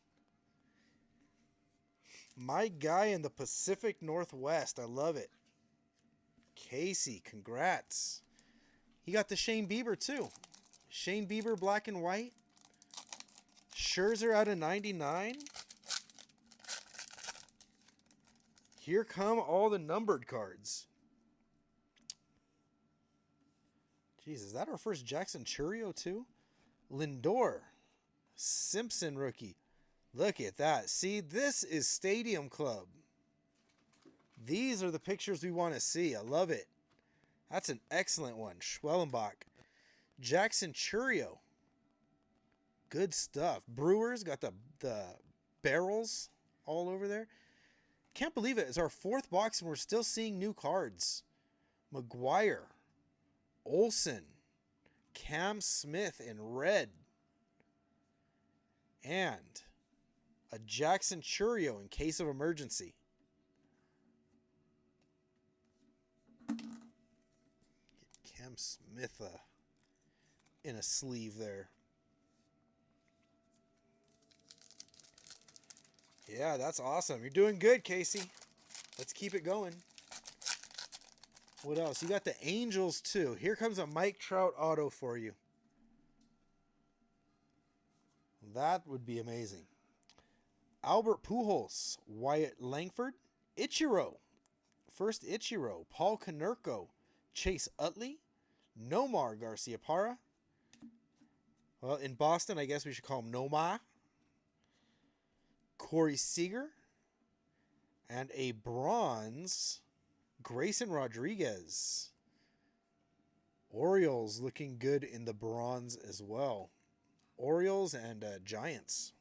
My guy in the Pacific Northwest. I love it. Casey, congrats. He got the Shane Bieber too. Shane Bieber black and white. Scherzer out of 99. Here come all the numbered cards. Jeez, is that our first Jackson Chourio too? Lindor. Simpson rookie. Look at that. See, this is Stadium Club. These are the pictures we want to see. I love it. That's an excellent one. Schwellenbach. Jackson Chourio. Good stuff. Brewers got the barrels all over there. Can't believe it. It's our fourth box and we're still seeing new cards. McGuire. Olsen. Cam Smith in red. And a Jackson Chourio in case of emergency. Get Cam Smith in a sleeve there. Yeah, that's awesome. You're doing good, Casey. Let's keep it going. What else? You got the Angels, too. Here comes a Mike Trout auto for you. That would be amazing. Albert Pujols, Wyatt Langford, Ichiro, first Ichiro, Paul Konerko, Chase Utley, Nomar Garciaparra. Well, in Boston, I guess we should call him Nomar. Corey Seager, and a bronze, Grayson Rodriguez. Orioles looking good in the bronze as well. Orioles and Giants.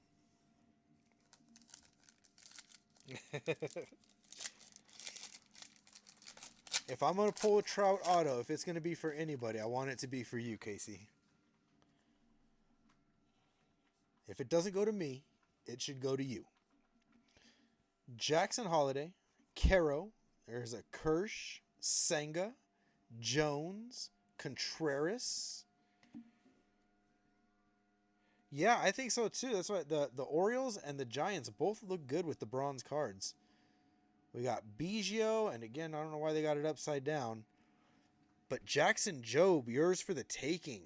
If I'm going to pull a Trout auto, if it's going to be for anybody, I want it to be for you, Casey. If it doesn't go to me, it should go to you. Jackson Holiday, Caro, there's a Kirsch, Senga, Jones, Contreras. Yeah, I think so too. That's why the Orioles and the Giants both look good with the bronze cards. We got Biggio, and again, I don't know why they got it upside down. But Jackson Jobe, yours for the taking.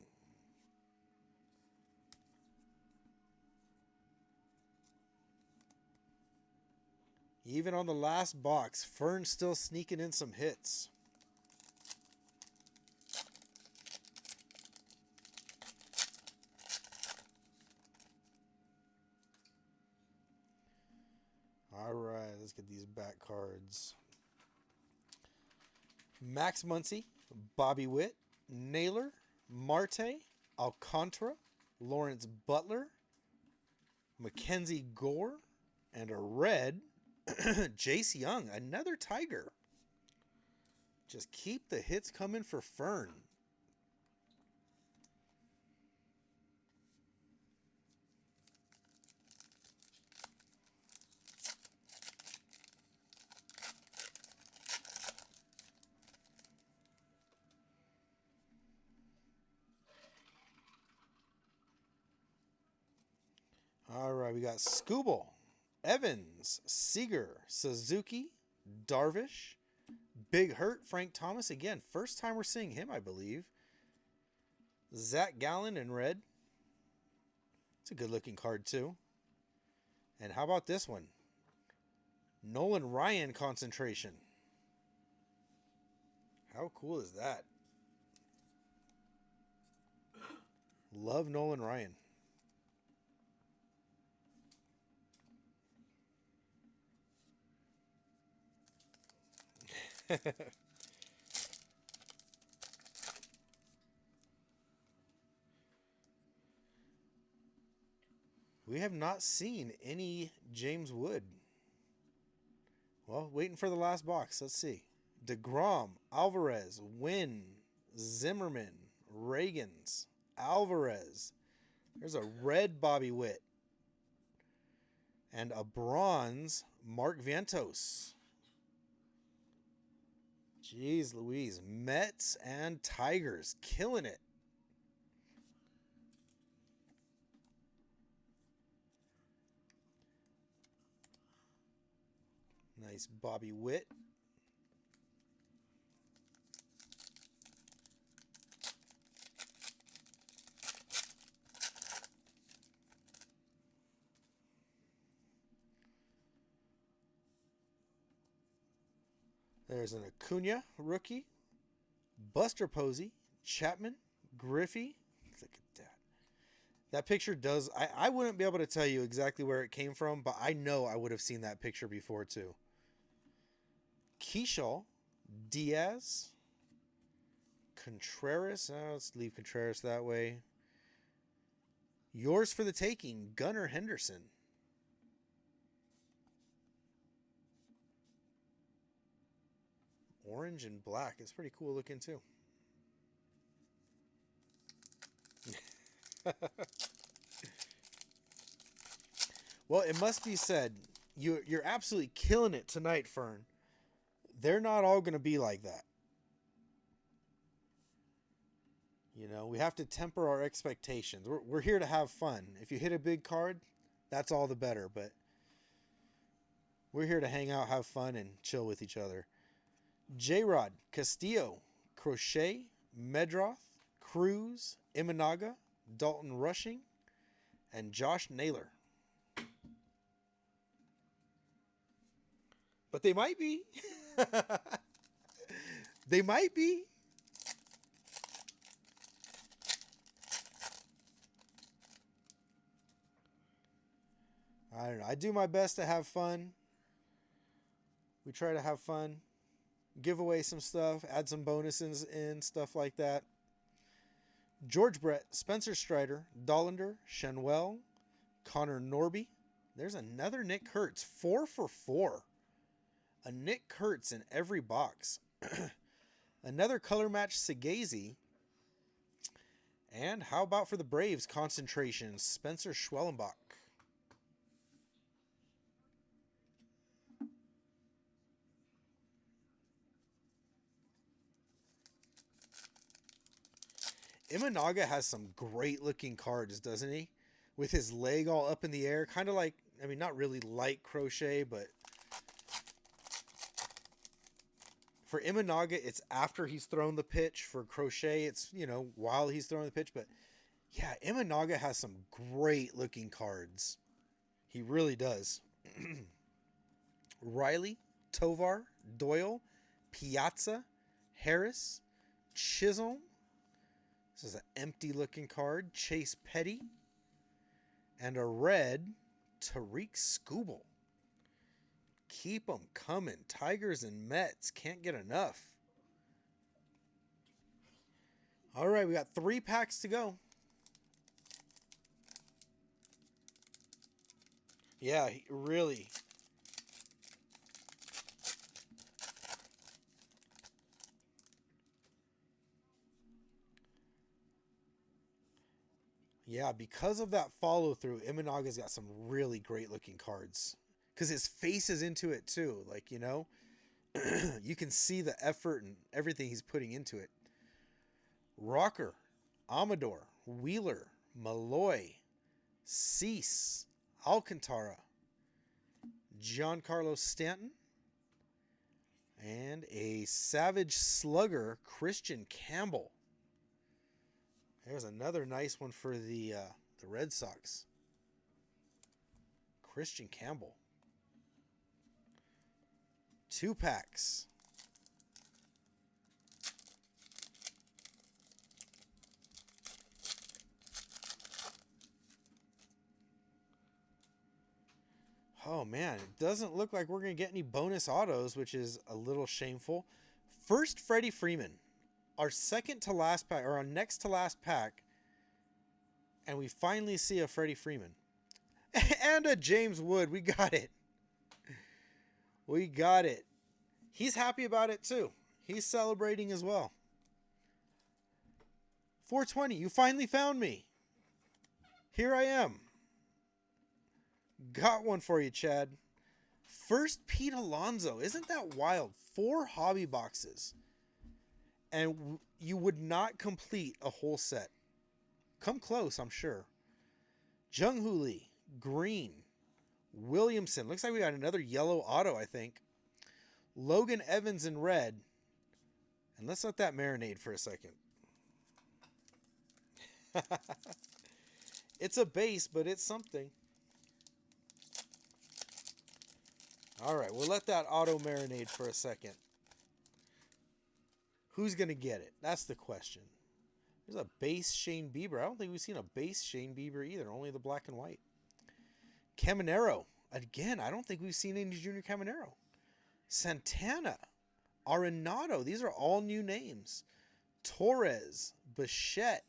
Even on the last box, Fern's still sneaking in some hits. All right, let's get these back cards. Max Muncy, Bobby Witt, Naylor, Marte, Alcantara, Lawrence Butler, Mackenzie Gore, and a red, Jace Young, another Tiger. Just keep the hits coming for Fern. All right, we got Skubal, Evans, Seager, Suzuki, Darvish, Big Hurt, Frank Thomas. Again, first time we're seeing him, I believe. Zach Gallen in red. It's a good looking card too. And how about this one? Nolan Ryan concentration. How cool is that? Love Nolan Ryan. We have not seen any James Wood. Well, waiting for the last box. Let's see. DeGrom, Alvarez, Wynn, Zimmerman, Reagans, Alvarez. There's a red Bobby Witt. And a bronze Mark Vientos. Jeez Louise. Mets and Tigers killing it. Nice Bobby Witt. There's an Acuna rookie. Buster Posey, Chapman, Griffey. Look at that. That picture does... I wouldn't be able to tell you exactly where it came from, but I know I would have seen that picture before too. Keyshaw, Diaz, Contreras. Let's leave Contreras that way. Yours for the taking, Gunnar Henderson. Orange and black. It's pretty cool looking too. Well, it must be said, you're absolutely killing it tonight, Fern. They're not all going to be like that. You know, we have to temper our expectations. We're here to have fun. If you hit a big card, that's all the better. But we're here to hang out, have fun, and chill with each other. J-Rod, Castillo, Crochet, Medroth, Cruz, Imanaga, Dalton Rushing, and Josh Naylor. But they might be. They might be. I don't know. I do my best to have fun. We try to have fun. Give away some stuff. Add some bonuses in. Stuff like that. George Brett, Spencer Strider, Dollander, Shenwell, Connor Norby. There's another Nick Kurtz. 4 for 4. A Nick Kurtz in every box. Another color match Segazy. And how about for the Braves concentration? Spencer Schwellenbach. Imanaga has some great looking cards, doesn't he? With his leg all up in the air. Kind of like, I mean, not really like Crochet, but for Imanaga, it's after he's thrown the pitch. For Crochet, it's, you know, while he's throwing the pitch. But yeah, Imanaga has some great looking cards. He really does. Riley, Tovar, Doyle, Piazza, Harris, Chisholm. This is an empty looking card. Chase Petty. And a red, Tariq Skubal. Keep them coming. Tigers and Mets can't get enough. All right, we got 3 packs to go. Yeah, really. Yeah, because of that follow through, Imanaga's got some really great looking cards. Because his face is into it too. Like, you know, you can see the effort and everything he's putting into it. Rocker, Amador, Wheeler, Malloy, Cease, Alcantara, Giancarlo Stanton, and a Savage Slugger, Christian Campbell. There's another nice one for the Red Sox. Christian Campbell. 2 packs. Oh man, it doesn't look like we're going to get any bonus autos, which is a little shameful. First, Freddie Freeman. Our second to last pack, or our next to last pack. And we finally see a Freddie Freeman. And a James Wood. We got it. We got it. He's happy about it too. He's celebrating as well. 420, you finally found me. Here I am. Got one for you, Chad. First, Pete Alonso. Isn't that wild? 4 hobby boxes. And you would not complete a whole set. Come close, I'm sure. Jung Hoo Lee. Green. Williamson. Looks like we got another yellow auto, I think. Logan Evans in red. And let's let that marinate for a second. It's a base, but it's something. All right, we'll let that auto marinate for a second. Who's going to get it? That's the question. There's a base Shane Bieber. I don't think we've seen a base Shane Bieber either. Only the black and white. Caminero. Again, I don't think we've seen any Junior Caminero. Santana. Arenado. These are all new names. Torres. Bichette.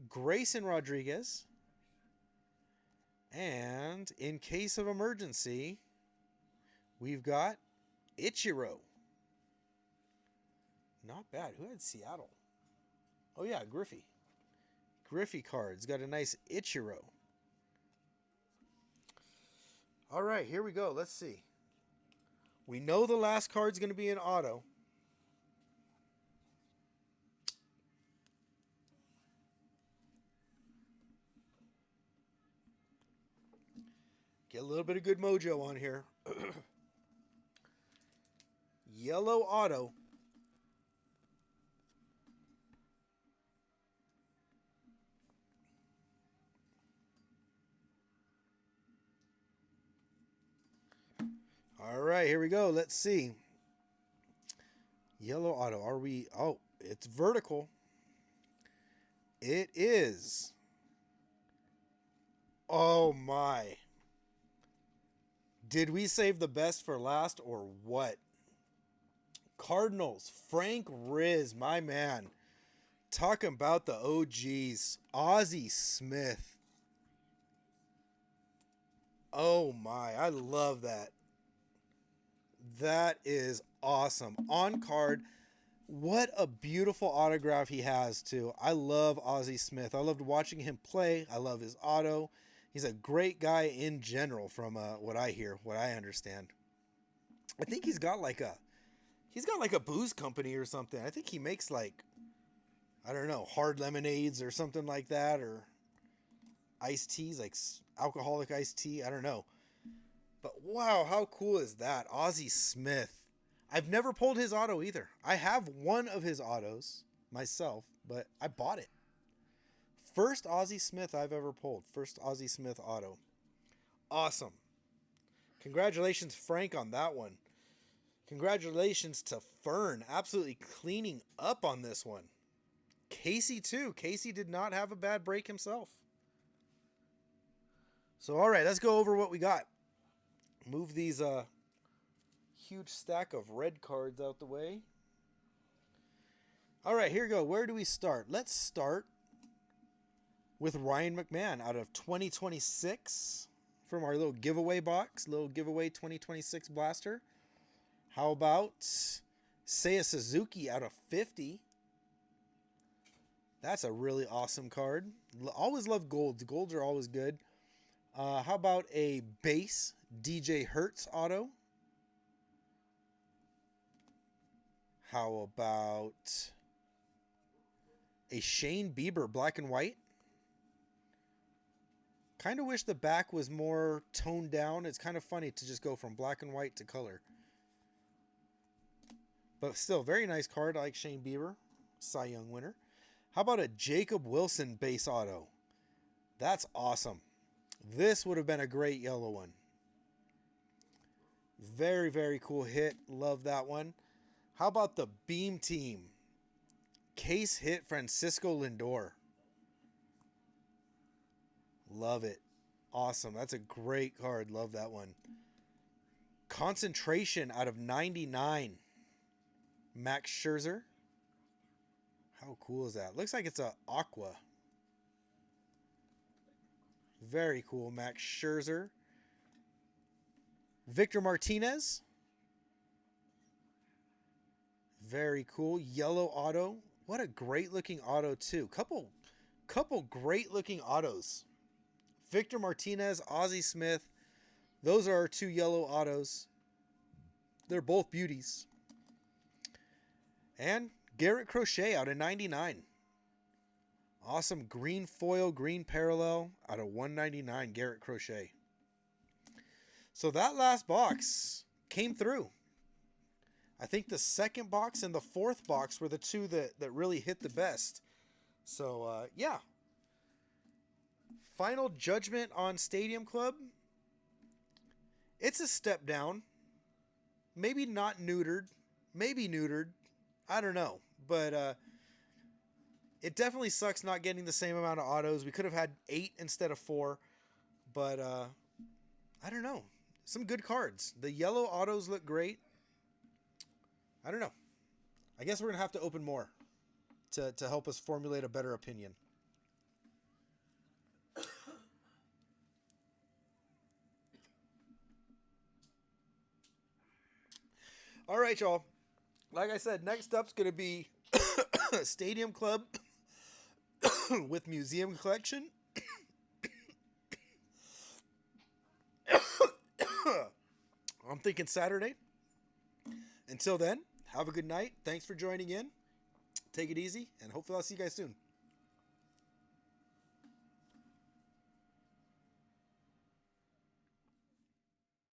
Grayson Rodriguez. And in case of emergency, we've got Ichiro. Not bad. Who had Seattle? Oh, yeah, Griffey. Griffey cards. Got a nice Ichiro. All right, here we go. Let's see. We know the last card's going to be an auto. Get a little bit of good mojo on here. Yellow auto. All right, here we go. Let's see. Yellow auto. Are we... Oh, it's vertical. It is. Oh, my. Did we save the best for last or what? Cardinals. Frank Riz, my man. Talking about the OGs. Ozzie Smith. Oh, my. I love that. That is awesome. On card, what a beautiful autograph he has, too. I love Ozzie Smith. I loved watching him play. I love his auto. He's a great guy in general from what I hear, what I understand. I think he's got like a booze company or something. I think he makes like, I don't know, hard lemonades or something like that, or iced teas, like alcoholic iced tea. I don't know. But wow, how cool is that? Ozzie Smith. I've never pulled his auto either. I have one of his autos myself, but I bought it. First Ozzie Smith I've ever pulled. First Ozzie Smith auto. Awesome. Congratulations, Frank, on that one. Congratulations to Fern, absolutely cleaning up on this one. Casey, too. Casey did not have a bad break himself. So, all right, let's go over what we got. Move these huge stack of red cards out the way. All right, here we go. Where do we start? Let's start with Ryan McMahon out of 2026 from our little giveaway box, little giveaway 2026 blaster. How about Seiya Suzuki out of 50? That's a really awesome card. Always love golds. Golds are always good. How about a base DJ Hertz auto? How about a Shane Bieber black and white? Kind of wish the back was more toned down. It's kind of funny to just go from black and white to color. But still, very nice card. I like Shane Bieber, Cy Young winner. How about a Jacob Wilson base auto? That's awesome. This would have been a great yellow one. Very, very cool hit. Love that one. How about the Beam Team? Case hit Francisco Lindor. Love it. Awesome. That's a great card. Love that one. Concentration out of 99. Max Scherzer. How cool is that? Looks like it's a aqua. Very cool. Max Scherzer. Victor Martinez. Very cool. Yellow auto. What a great looking auto too. Couple great looking autos. Victor Martinez, Ozzie Smith. Those are our two yellow autos. They're both beauties. And Garrett Crochet out of 99. Awesome green foil, green parallel out of 199, Garrett Crochet. So that last box came through. I think the second box and the fourth box were the two that really hit the best. So, yeah. Final judgment on Stadium Club. It's a step down. Maybe not neutered. Maybe neutered. I don't know. But it definitely sucks not getting the same amount of autos. We could have had 8 instead of 4. But I don't know. Some good cards. The yellow autos look great. I don't know. I guess we're going to have to open more to help us formulate a better opinion. All right, y'all. Like I said, next up's going to be Stadium Club with Museum Collection. I'm thinking Saturday. Until then, have a good night. Thanks for joining in. Take it easy, and hopefully I'll see you guys soon.